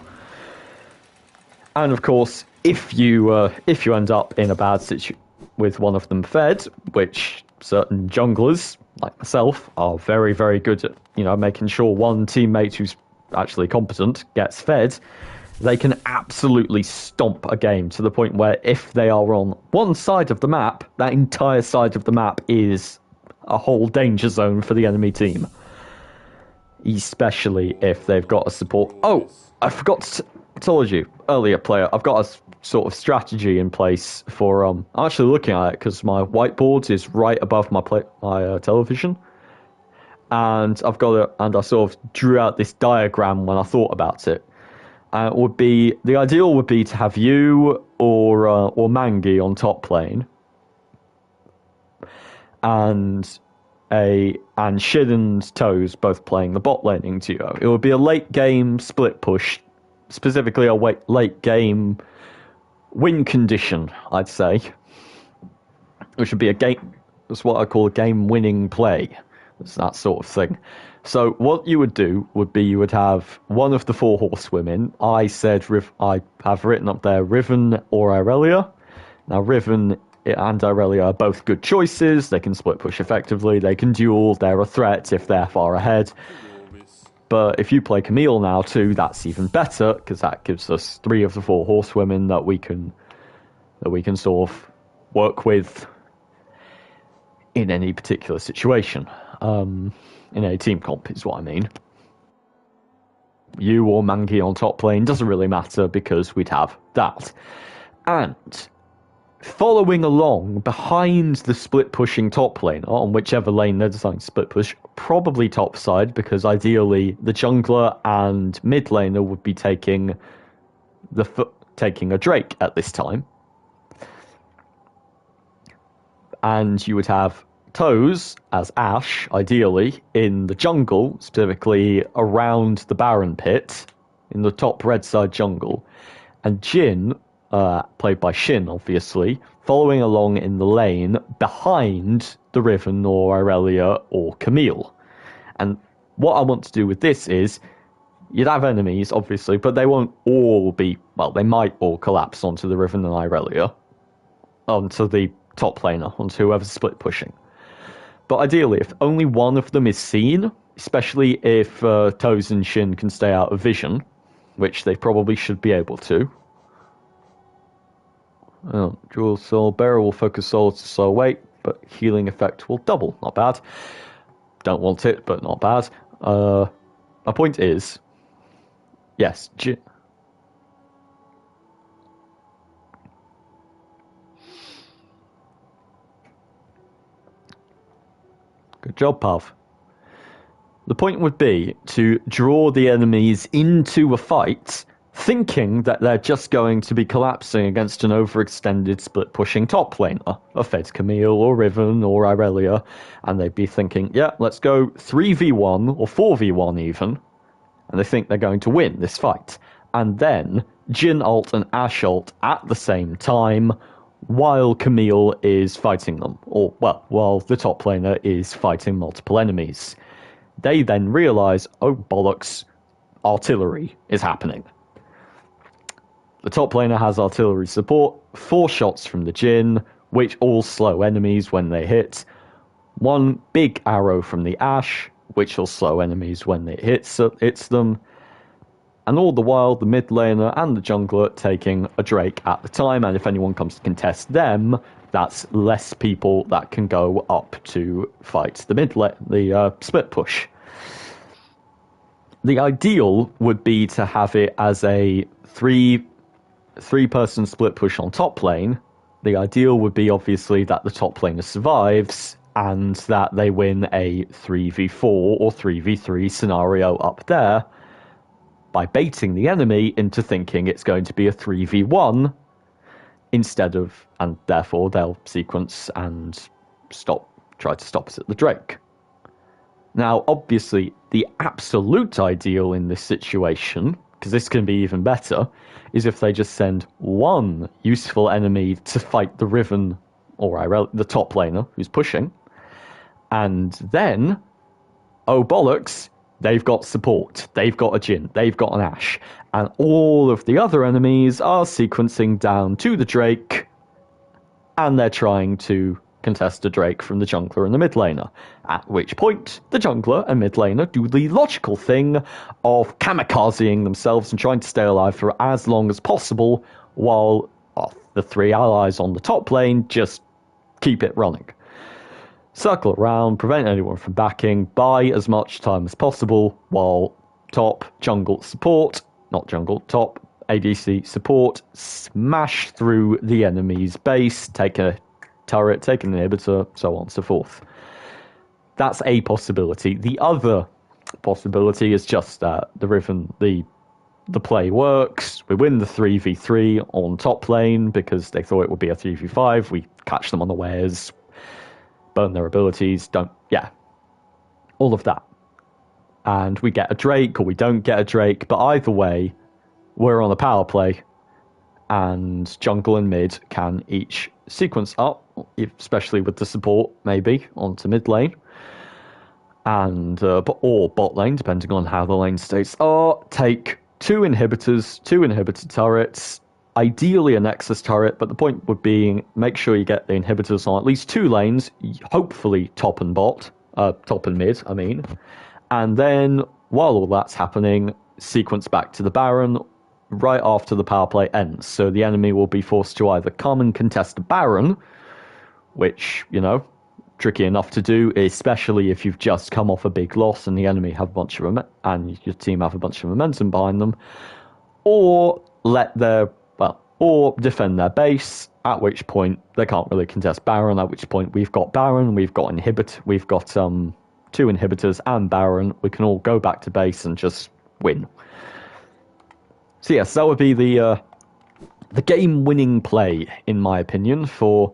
And of course, if you end up in a bad situation with one of them fed, which certain junglers like myself are very, very good at, making sure one teammate who's actually competent gets fed, they can absolutely stomp a game to the point where if they are on one side of the map, that entire side of the map is a whole danger zone for the enemy team. Especially if they've got a support. Oh, I forgot to told you earlier, player. I've got a sort of strategy in place for. I'm actually looking at it because my whiteboard is right above my television, and I sort of drew out this diagram when I thought about it. The ideal would be to have you or Mangi on top lane, and Shin and Toes both playing the bot laning duo. It would be a late game split push, specifically a late game win condition, I'd say, which would be a game. That's what I call a game winning play. It's that sort of thing. So what you would do would be you would have one of the 4 horsewomen. I have written up there Riven or Irelia. Now Riven and Irelia are both good choices. They can split push effectively. They can duel. They're a threat if they're far ahead. But if you play Camille now too, that's even better, because that gives us 3 of the 4 horsewomen that we can sort of work with in any particular situation. In a team comp is what I mean. You or Mangi on top lane doesn't really matter, because we'd have that. And following along behind the split pushing top laner on whichever lane they're deciding to split push, probably top side, because ideally the jungler and mid laner would be taking a Drake at this time. And you would have Toes as Ashe, ideally, in the jungle, specifically around the Baron pit, in the top red side jungle. And Jhin, played by Shin, obviously, following along in the lane behind the Riven or Irelia or Camille. And what I want to do with this is, you'd have enemies, obviously, but they won't all be, well, they might all collapse onto the Riven and Irelia, onto the top laner, onto whoever's split pushing. But ideally, if only one of them is seen, especially if Toes and Shin can stay out of vision, which they probably should be able to. Dual soul bearer will focus soul to soul weight, but healing effect will double. Not bad. Don't want it, but not bad. My point is, yes, good job, Pav. The point would be to draw the enemies into a fight thinking that they're just going to be collapsing against an overextended split-pushing top laner, a Fed Camille or Riven or Irelia, and they'd be thinking, yeah, let's go 3v1 or 4v1 even, and they think they're going to win this fight. And then Jhin ult and Ashe ult at the same time while Camille is fighting them, or, well, while the top laner is fighting multiple enemies. They then realise, oh bollocks, artillery is happening. The top laner has artillery support, 4 shots from the Jhin, which all slow enemies when they hit, 1 big arrow from the Ashe, which will slow enemies when it hits them, and all the while the mid laner and the jungler taking a Drake at the time, and if anyone comes to contest them, that's less people that can go up to fight the split push. The ideal would be to have it as a three-person split push on top lane. The ideal would be obviously that the top laner survives and that they win a 3v4 or 3v3 scenario up there by baiting the enemy into thinking it's going to be a 3v1 instead of, and therefore they'll sequence and try to stop us at the Drake. Now, obviously, the absolute ideal in this situation, because this can be even better, is if they just send 1 useful enemy to fight the Riven or the top laner who's pushing, and then, oh bollocks, they've got support, they've got a Jhin, they've got an Ashe, and all of the other enemies are sequencing down to the Drake, and they're trying to contest a Drake from the jungler and the mid laner. At which point, the jungler and mid laner do the logical thing of kamikazeing themselves and trying to stay alive for as long as possible, while the 3 allies on the top lane just keep it running. Circle around, prevent anyone from backing, buy as much time as possible, while top ADC support smash through the enemy's base, take a turret, take an inhibitor, so on and so forth. That's a possibility. The other possibility is just that the Riven, the play works. We win the 3v3 on top lane because they thought it would be a 3v5. We catch them unawares, burn their abilities, all of that. And we get a Drake or we don't get a Drake, but either way, we're on a power play, and jungle and mid can each sequence up, especially with the support, maybe, onto mid lane, and or bot lane, depending on how the lane states are, take 2 inhibitor turrets, ideally a Nexus turret, but the point would be make sure you get the inhibitors on at least 2 lanes, hopefully top and mid, and then while all that's happening, sequence back to the Baron right after the power play ends. So the enemy will be forced to either come and contest the Baron, which, tricky enough to do, especially if you've just come off a big loss and the enemy have a bunch of and your team have a bunch of momentum behind them, or or defend their base, at which point they can't really contest Baron, at which point we've got Baron, we've got 2 inhibitors and Baron, we can all go back to base and just win. So yes, that would be the game-winning play, in my opinion, for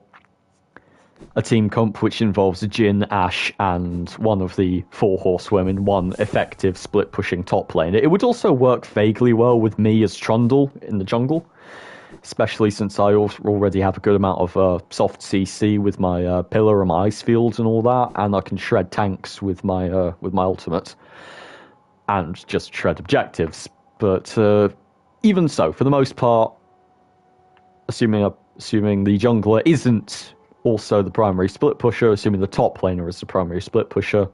a team comp which involves Jhin, Ashe, and one of the 4 horsewomen, 1 effective split-pushing top lane. It would also work vaguely well with me as Trundle in the jungle, especially since I already have a good amount of soft CC with my pillar and my ice fields and all that, and I can shred tanks with my ultimate, and just shred objectives. But even so, for the most part, assuming the jungler isn't also the primary split pusher, assuming the top laner is the primary split pusher,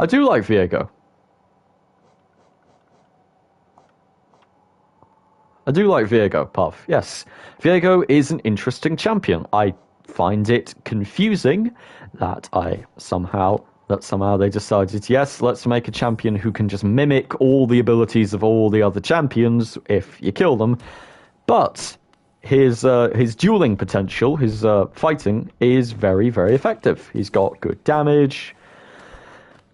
I do like Viego. Puff. Yes. Viego is an interesting champion. I find it confusing that somehow they decided, yes, let's make a champion who can just mimic all the abilities of all the other champions if you kill them. But his dueling potential, his fighting, is very, very effective. He's got good damage.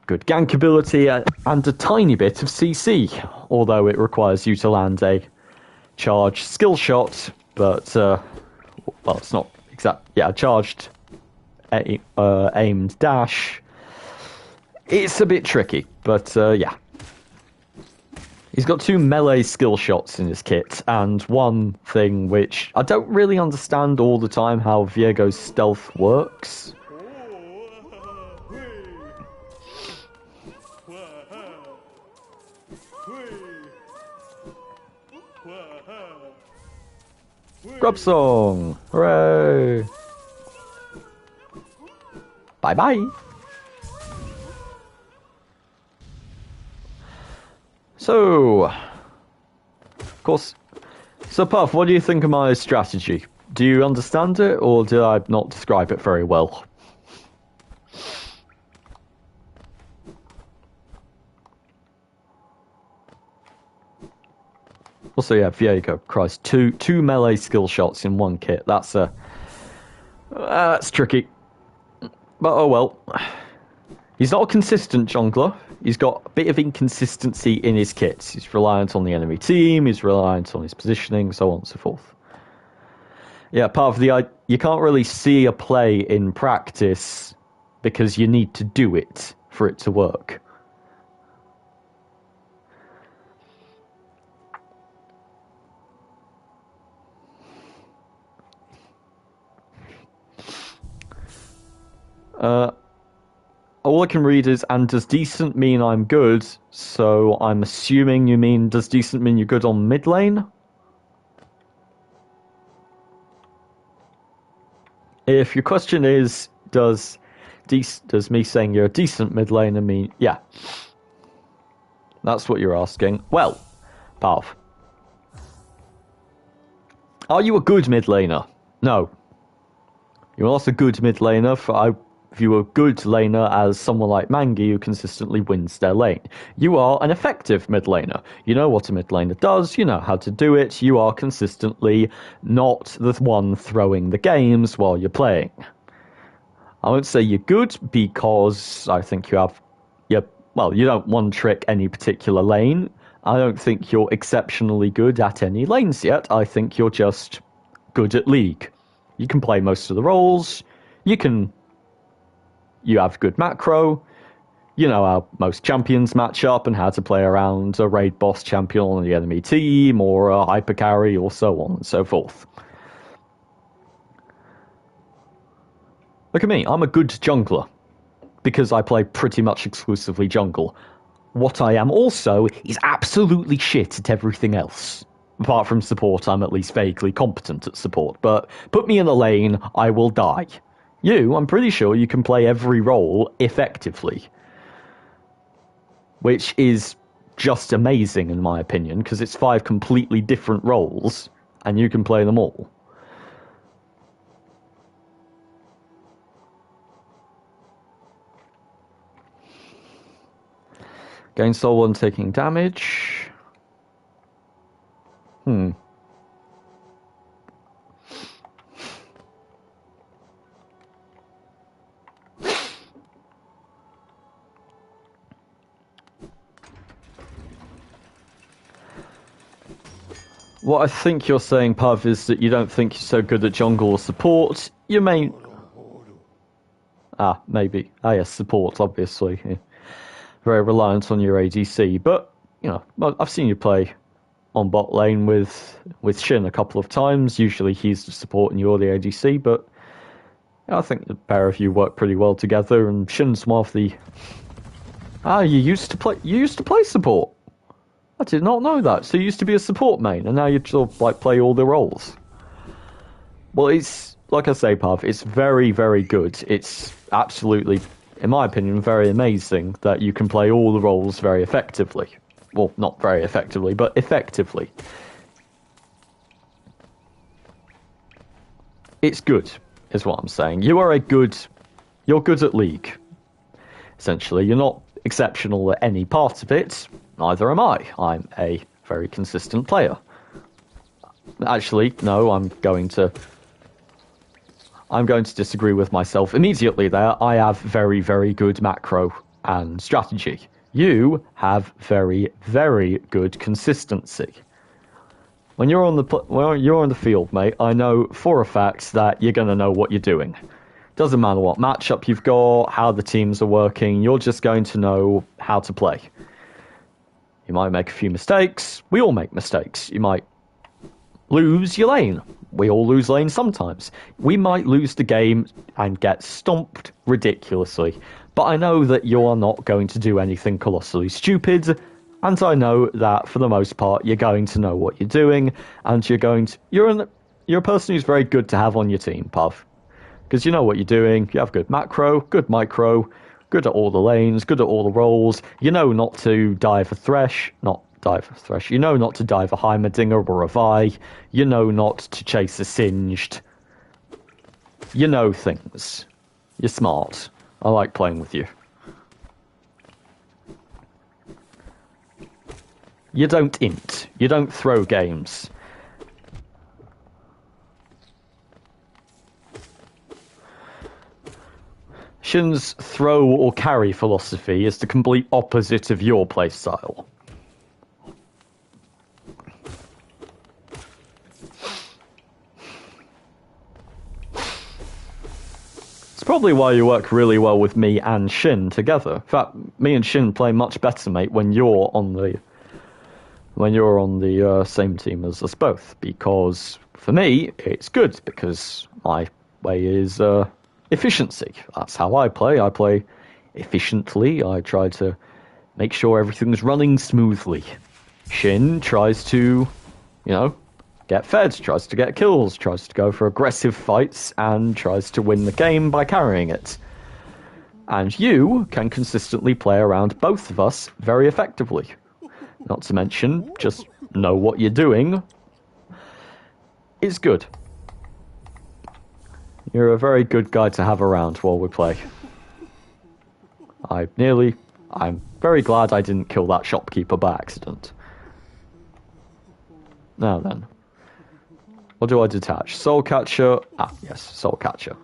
good gank ability, and a tiny bit of CC, although it requires you to land a charged skill shot, but, well, it's not exact. Yeah, charged aimed dash. It's a bit tricky, but yeah. He's got 2 melee skill shots in his kit, and one thing which I don't really understand all the time how Viego's stealth works. Grub song! Hooray! Bye-bye! So, of course, so Puff, what do you think of my strategy? Do you understand it, or did I not describe it very well? Also, yeah, Viego, Christ, two melee skill shots in one kit. That's tricky. But oh well. He's not a consistent jungler. He's got a bit of inconsistency in his kits. He's reliant on the enemy team, he's reliant on his positioning, so on and so forth. Yeah, part of the... You can't really see a play in practice because you need to do it for it to work. All I can read is, and does decent mean I'm good? So I'm assuming you mean, does decent mean you're good on mid lane? If your question is, does me saying you're a decent mid laner mean, yeah. That's what you're asking. Well, Pav. Are you a good mid laner? No. You're not a good mid laner. If you were a good laner as someone like Mangi who consistently wins their lane. You are an effective mid laner. You know what a mid laner does, you know how to do it, you are consistently not the one throwing the games while you're playing. I won't say you're good because I think you have... well, you don't one-trick any particular lane. I don't think you're exceptionally good at any lanes yet. I think you're just good at League. You can play most of the roles, you have good macro, you know how most champions match up and how to play around a raid boss champion on the enemy team, or a hyper carry, or so on and so forth. Look at me, I'm a good jungler, because I play pretty much exclusively jungle. What I am also is absolutely shit at everything else. Apart from support, I'm at least vaguely competent at support, but put me in a lane, I will die. You, I'm pretty sure you can play every role effectively. Which is just amazing in my opinion, because it's 5 completely different roles, and you can play them all. Gain soul and taking damage. What I think you're saying, Pav, is that you don't think you're so good at jungle or support. You may... maybe. Yes, support, obviously. Yeah. Very reliant on your ADC. But, you know, I've seen you play on bot lane with Shin a couple of times. Usually he's the support and you're the ADC, but I think the pair of you work pretty well together, and Shin's one of the... you used to play support. I did not know that. So you used to be a support main, and now you sort of like play all the roles. Well, it's like I say, Pav, it's very, very good. It's absolutely, in my opinion, very amazing that you can play all the roles very effectively. Well, not very effectively, but effectively. It's good, is what I'm saying. You're good at League. Essentially, you're not exceptional at any part of it. Neither am I. I'm a very consistent player. Actually, no, I'm going to disagree with myself immediately there. I have very, very good macro and strategy. You have very, very good consistency. When you're on the field, mate, I know for a fact that you're going to know what you're doing. Doesn't matter what matchup you've got, how the teams are working, you're just going to know how to play. You might make a few mistakes. We all make mistakes. You might lose your lane. We all lose lane sometimes. We might lose the game and get stomped ridiculously. But I know that you are not going to do anything colossally stupid. And I know that for the most part, you're going to know what you're doing. And you're a person who's very good to have on your team, Puff. Because you know what you're doing. You have good macro, good micro, good at all the lanes, good at all the roles. You know not to dive a Thresh, You know not to dive a Heimerdinger or a Vi. You know not to chase a Singed. You know things. You're smart. I like playing with you. You don't int. You don't throw games. Shin's throw or carry philosophy is the complete opposite of your playstyle. It's probably why you work really well with me and Shin together. In fact, me and Shin play much better, mate, when you're on the same team as us both. Because for me, it's good because my way is efficiency. That's how I play. I play efficiently. I try to make sure everything's running smoothly. Shin tries to, get fed, tries to get kills, tries to go for aggressive fights, and tries to win the game by carrying it. And you can consistently play around both of us very effectively. Not to mention, just know what you're doing. It's good. You're a very good guy to have around while we play. I'm very glad I didn't kill that shopkeeper by accident. Now then. What do I detach? Soul Catcher. Ah, yes, Soul Catcher.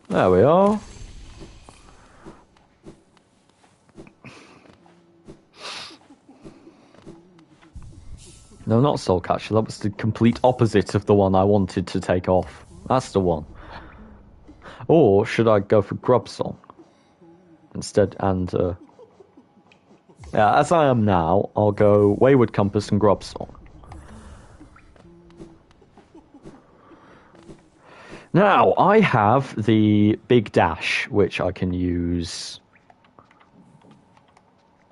There we are. No, not Soul Catcher. That was the complete opposite of the one I wanted to take off. That's the one. Or should I go for Grub Song instead? And as I am now, I'll go Wayward Compass and Grub Song. Now I have the big dash, which I can use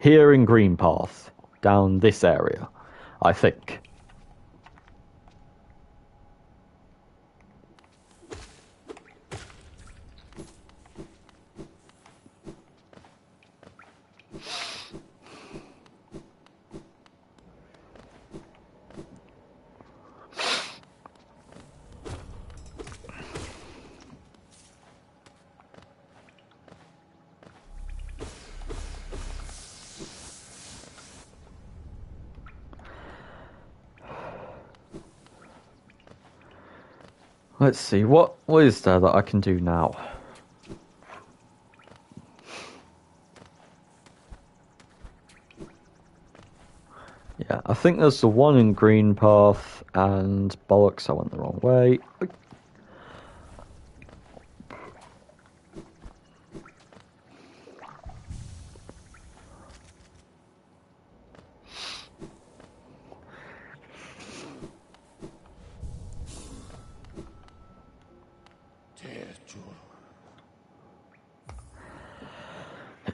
here in Green Path, down this area, I think. Let's see, what is there that I can do now? Yeah, I think there's the one in Green Path, and bollocks, I went the wrong way.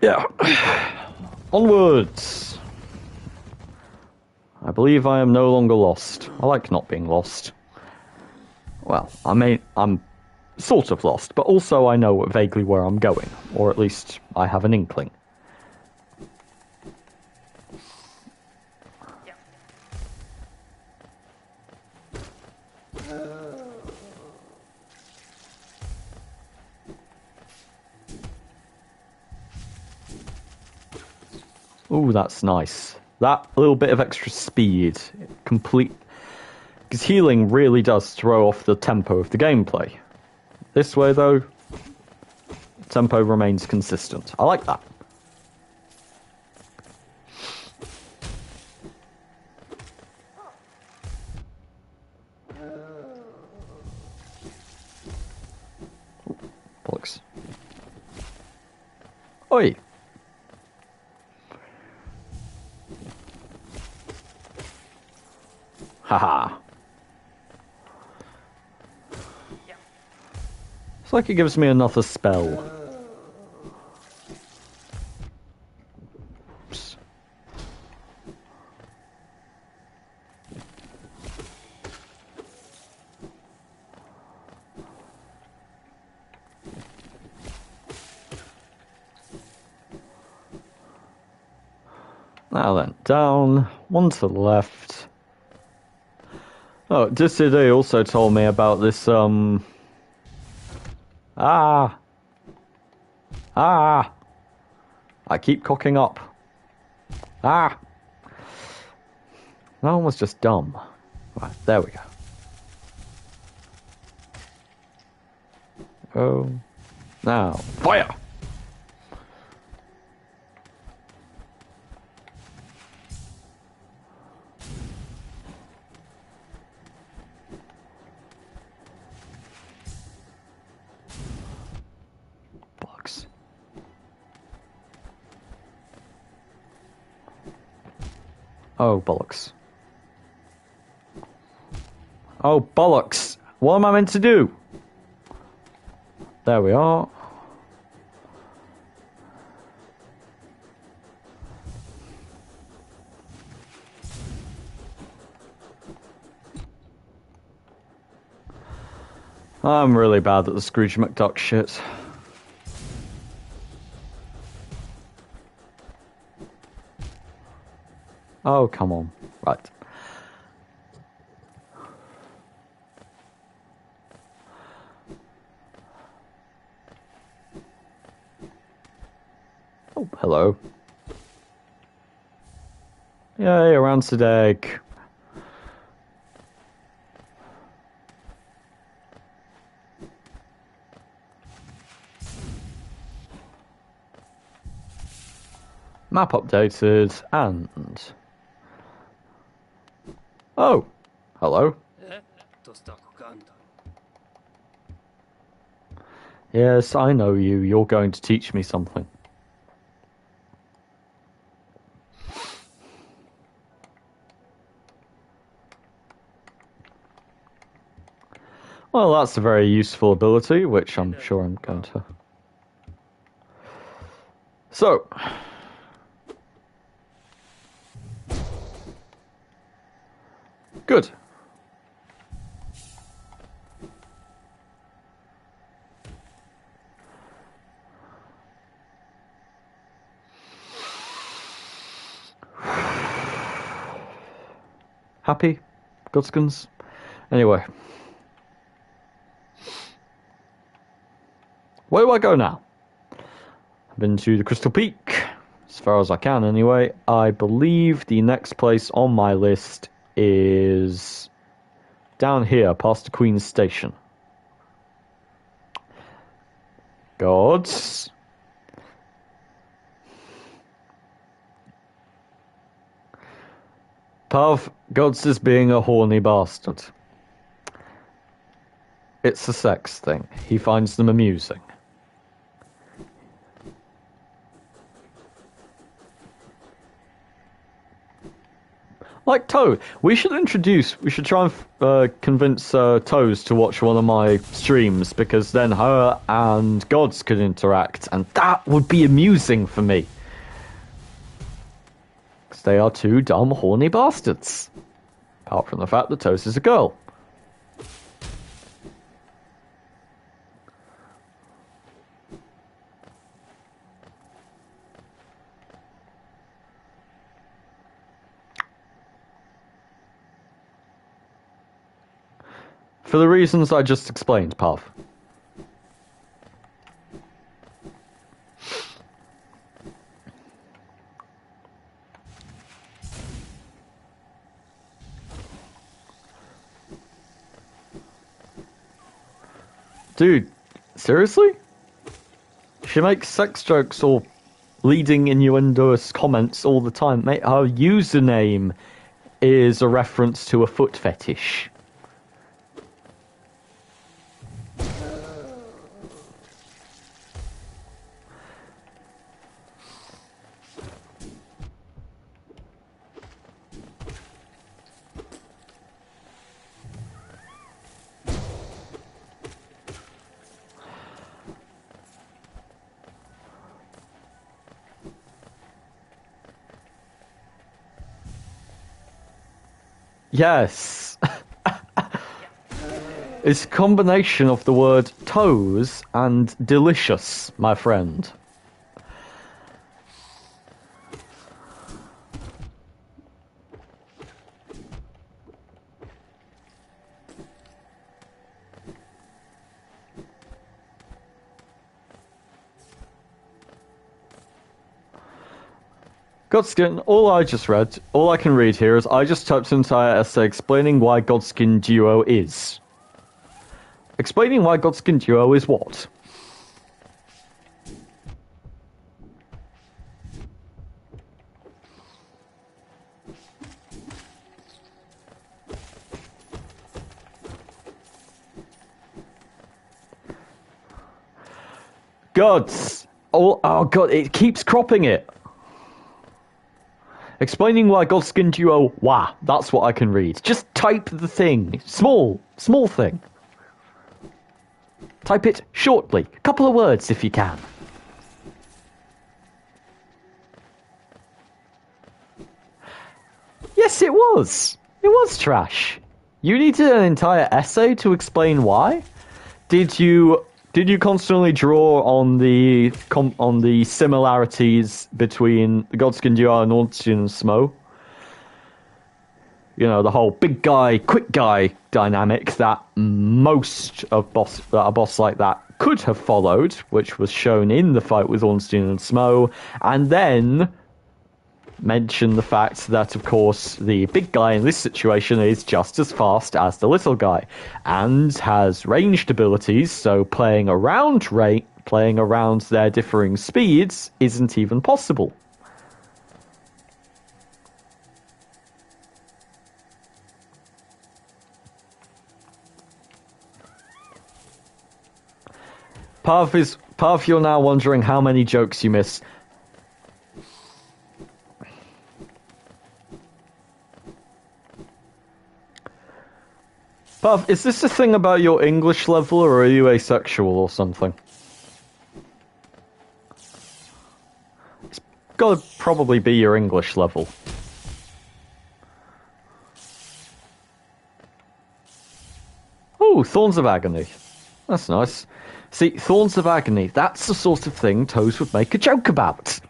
Yeah. Onwards! I believe I am no longer lost. I like not being lost. Well, I'm sort of lost, but also I know vaguely where I'm going, or at least I have an inkling. Ooh, that's nice. That little bit of extra speed, complete... Because healing really does throw off the tempo of the gameplay. This way, though, tempo remains consistent. I like that. Bollocks. Oi! Haha. It's like it gives me another spell. Oops. Now then, down, one to the left. Oh, Dissiday also told me about this, Ah! I keep cocking up. Ah! That one was just dumb. Right, there we go. Oh. Now, fire! Bollocks. Oh, bollocks. Oh, bollocks! What am I meant to do? There we are. I'm really bad at the Scrooge McDuck shit. Oh, come on. Right. Oh, hello. Yay, a rancid egg. Map updated, and... Oh, hello. Yes, I know you. You're going to teach me something. Well, that's a very useful ability, which I'm sure I'm going to... So... Good. Happy? Godskins? Anyway. Where do I go now? I've been to the Crystal Peak. As far as I can, anyway. I believe the next place on my list is... down here, past the Queen's Station. Gods. Pav, Gods is being a horny bastard. It's a sex thing. He finds them amusing. Like Toad. We should try and convince Toes to watch one of my streams, because then her and Gods could interact, and that would be amusing for me. Because they are two dumb, horny bastards. Apart from the fact that Toes is a girl. For the reasons I just explained, Pav. Dude, seriously? She makes sex jokes or leading innuendous comments all the time. Mate, her username is a reference to a foot fetish. Yes. It's a combination of the word toes and delicious, my friend. Godskin, all I can read here is I just typed an entire essay explaining why Godskin Duo is. Explaining why Godskin Duo is what? Gods! Oh god, it keeps cropping it. Explaining why Godskin Duo, wah, that's what I can read. Just type the thing. Small thing. Type it shortly. A couple of words if you can. Yes, it was. It was trash. You needed an entire essay to explain why? Did you constantly draw on the similarities between the Godskin Duo and Ornstein and Smo? You know, the whole big guy, quick guy dynamic that a boss like that could have followed, which was shown in the fight with Ornstein and Smo, and then mention the fact that, of course, the big guy in this situation is just as fast as the little guy, and has ranged abilities, so playing around their differing speeds isn't even possible. Part of you're now wondering how many jokes you miss. Pav, is this a thing about your English level, or are you asexual or something? It's gotta probably be your English level. Oh, Thorns of Agony. That's nice. See, Thorns of Agony, that's the sort of thing Toes would make a joke about.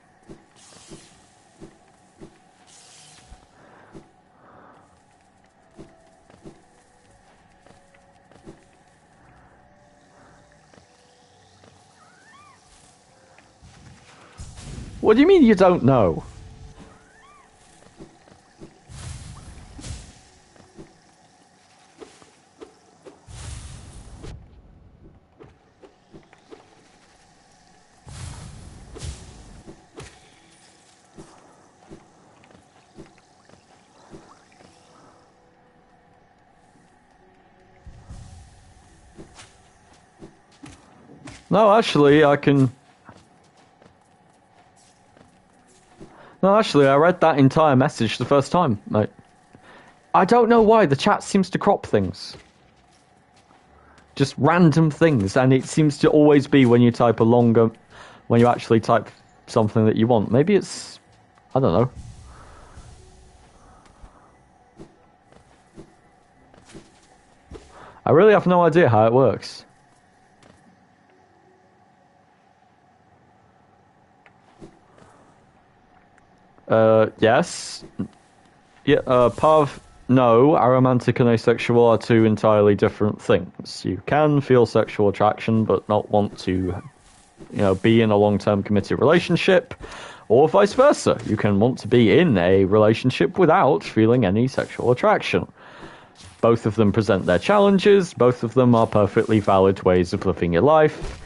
What do you mean you don't know? No, actually, I can... No, actually, I read that entire message the first time, mate. I don't know why, the chat seems to crop things. Just random things, and it seems to always be when you type a longer... When you actually type something that you want. Maybe it's... I don't know. I really have no idea how it works. Yes. Yeah, Pav, no, aromantic and asexual are two entirely different things. You can feel sexual attraction, but not want to, be in a long-term committed relationship, or vice versa. You can want to be in a relationship without feeling any sexual attraction. Both of them present their challenges. Both of them are perfectly valid ways of living your life.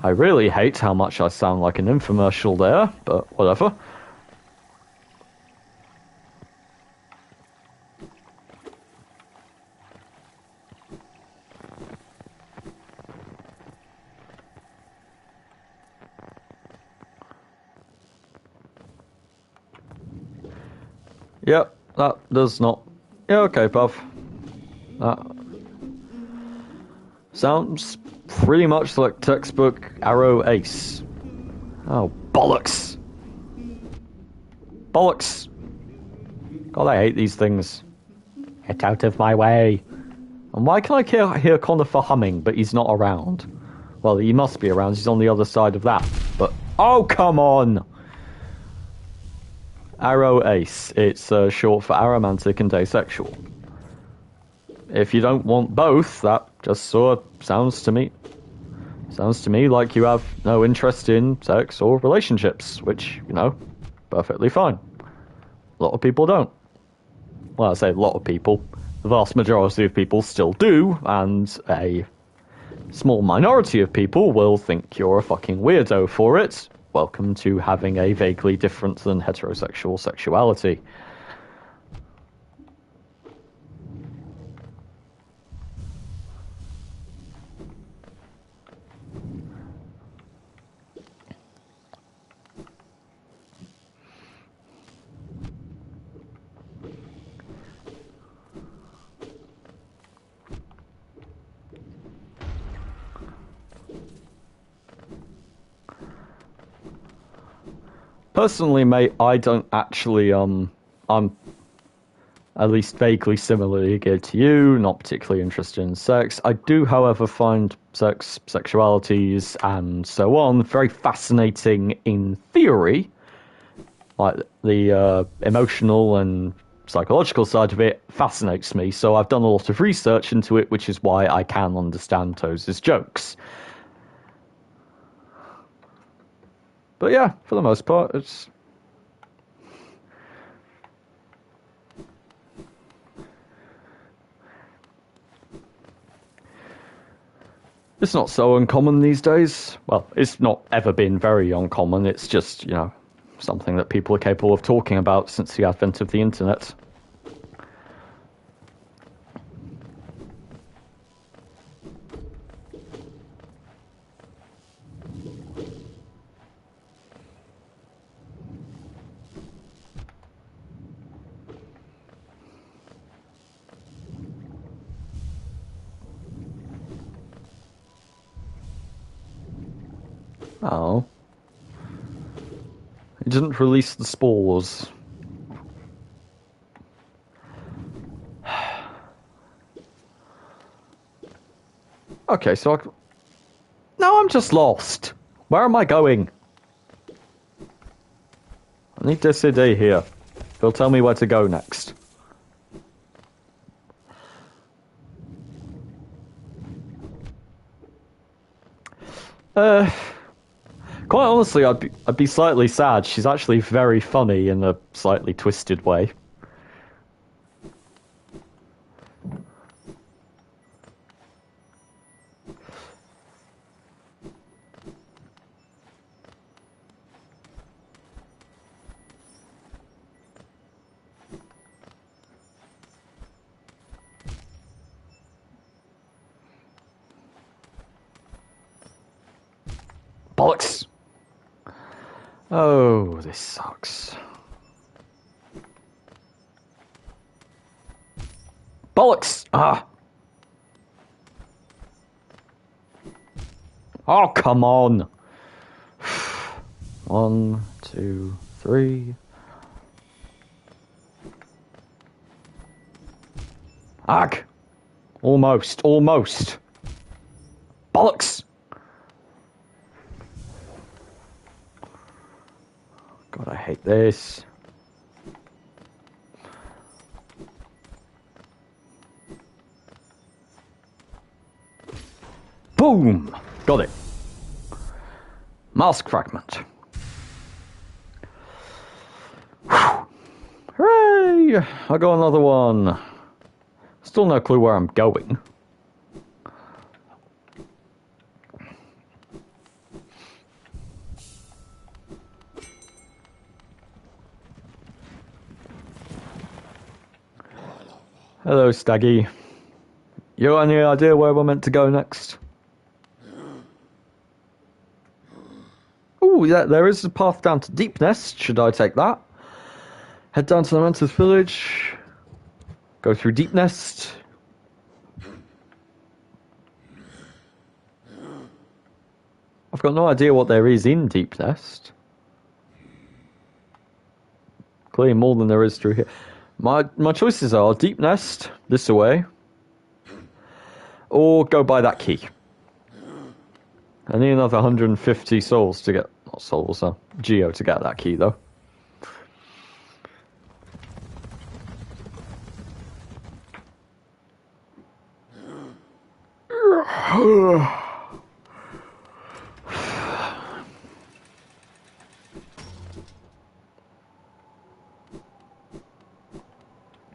I really hate how much I sound like an infomercial there, but whatever. Yep, that does not... Yeah, okay, Puff. That sounds pretty much like textbook Arrow Ace. Oh, bollocks! Bollocks! God, I hate these things. Get out of my way. And why can I hear Conifer humming, but he's not around? Well, he must be around, he's on the other side of that. But, oh, come on! Arrow Ace. It's short for aromantic and asexual. If you don't want both, that just sort of sounds to me like you have no interest in sex or relationships, which, you know, perfectly fine. A lot of people don't. Well, I say a lot of people. The vast majority of people still do, and a small minority of people will think you're a fucking weirdo for it. Welcome to having a vaguely different than heterosexual sexuality. Personally, mate, I don't actually, I'm at least vaguely similarly geared to you, not particularly interested in sex. I do, however, find sex, sexualities, and so on very fascinating in theory. Like, the emotional and psychological side of it fascinates me, so I've done a lot of research into it, which is why I can understand Toes' jokes. But yeah, for the most part, it's... It's not so uncommon these days. Well, it's not ever been very uncommon. It's just, you know, something that people are capable of talking about since the advent of the internet. Oh. It didn't release the spores. Okay, so now I'm just lost. Where am I going? I need this CD here. He'll tell me where to go next. Quite honestly, I'd be slightly sad. She's actually very funny in a slightly twisted way. Bollocks! Oh, this sucks. Bollocks! Ah! Oh, come on! 1, 2, 3. Ugh! Almost, almost. Bollocks! God, I hate this. Boom! Got it. Mask fragment. Whew. Hooray! Yay! I got another one. Still no clue where I'm going. Hello, Staggy. You got any idea where we're meant to go next? Oh, yeah, there is a path down to Deep Nest. Should I take that? Head down to the Mantis Village. Go through Deep Nest. I've got no idea what there is in Deep Nest. Clearly more than there is through here. My choices are Deep Nest, this away, or go buy that key. I need another 150 souls to get... Not souls, Geo to get that key, though.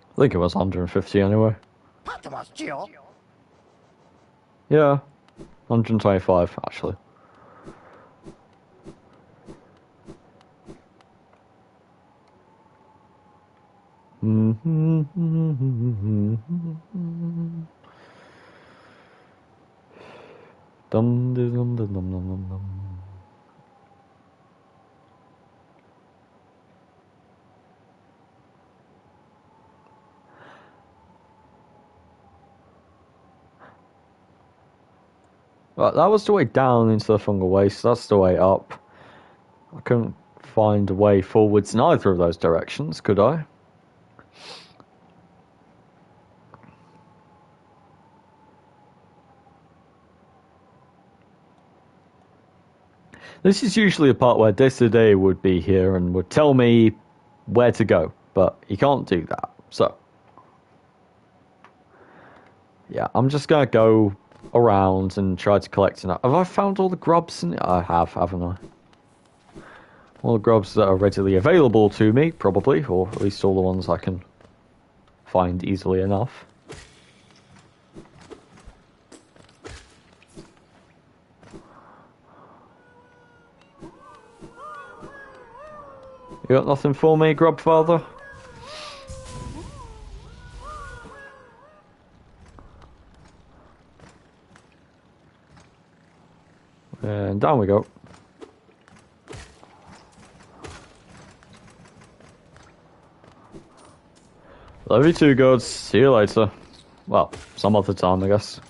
I think it was 150 anyway. Yeah, 125 actually. Dum dum dum dum dum dum dum. Right, that was the way down into the fungal waste. That's the way up. I couldn't find a way forwards in either of those directions, could I? This is usually a part where Deciday would be here and would tell me where to go, but he can't do that. So, yeah, I'm just gonna go around and try to collect enough. Have I found all the grubs in it? I have, haven't I? All the grubs that are readily available to me, probably, or at least all the ones I can find easily enough. You got nothing for me, Grub Father? And down we go. Love you too, gods. See you later. Well, some other time, I guess.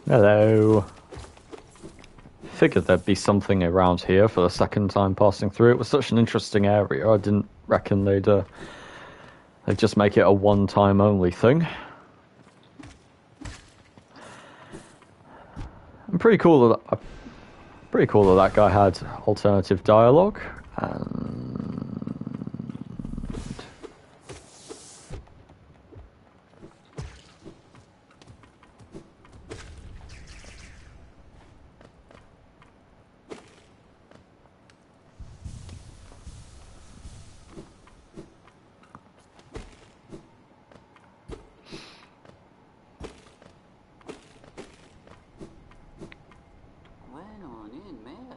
Hello. figured there'd be something around here for the second time passing through. It was such an interesting area. I didn't reckon they'd just make it a one-time only thing. And pretty cool that guy had alternative dialogue. And Right on in, man.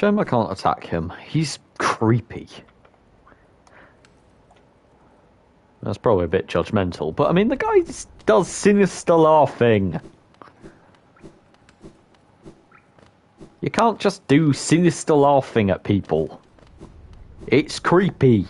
shame I can't attack him. He's creepy. That's probably a bit judgmental, but I mean, the guy does sinister laughing. You can't just do sinister laughing at people. It's creepy.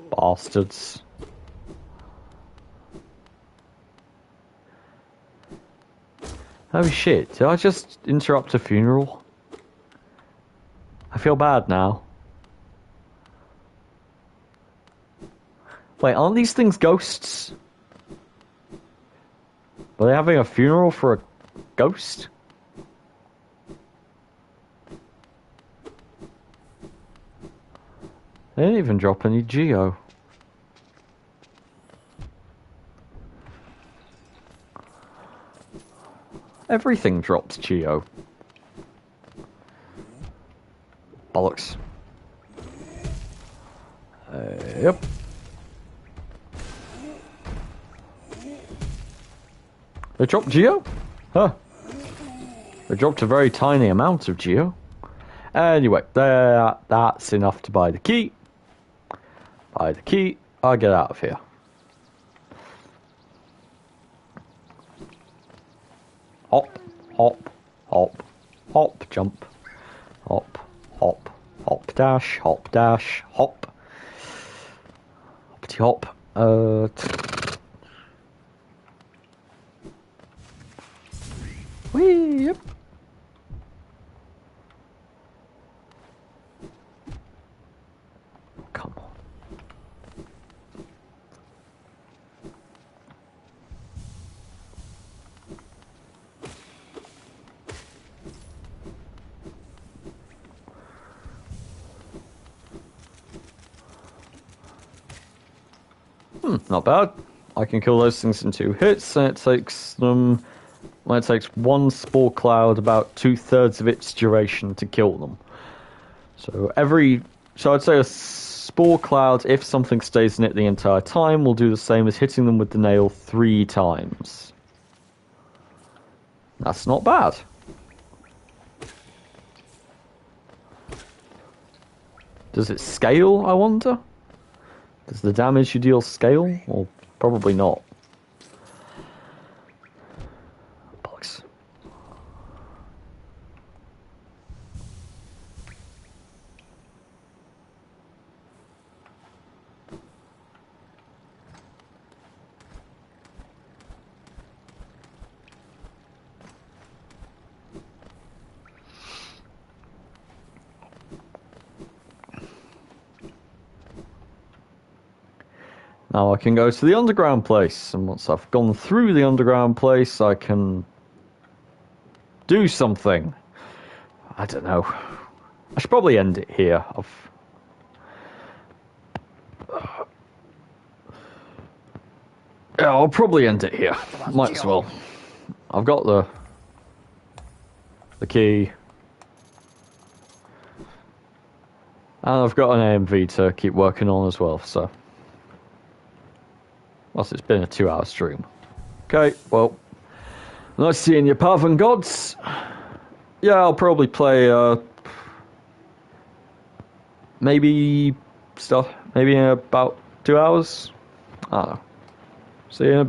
Bastards. Oh shit, did I just interrupt a funeral? I feel bad now. Wait, aren't these things ghosts? Were they having a funeral for a ghost? They didn't even drop any geo. Everything drops geo. Bollocks. Yep. They dropped geo? Huh. They dropped a very tiny amount of geo. Anyway, that's enough to buy the key. Buy the key. I'll get out of here. Hop, hop, hop, hop, jump. Hop, hop, hop, dash, hop, dash, hop. Hoppity hop. Whee, yep. Come on. Not bad. I can kill those things in 2 hits, and it takes them. Well, it takes one spore cloud about 2/3 of its duration to kill them. So I'd say a spore cloud, if something stays in it the entire time, will do the same as hitting them with the nail 3 times. That's not bad. Does it scale, I wonder? Does the damage you deal scale? Or probably not. Bollocks. Now I can go to the underground place, and once I've gone through the underground place, I can do something. I don't know. I should probably end it here. Yeah, I'll probably end it here. Might as well. I've got the key. And I've got an AMV to keep working on as well, so. Whilst it's been a 2-hour stream. Okay, well, nice seeing you, Pavan Gods. Yeah, I'll probably play, maybe in about 2 hours. I don't know. See you in a bit.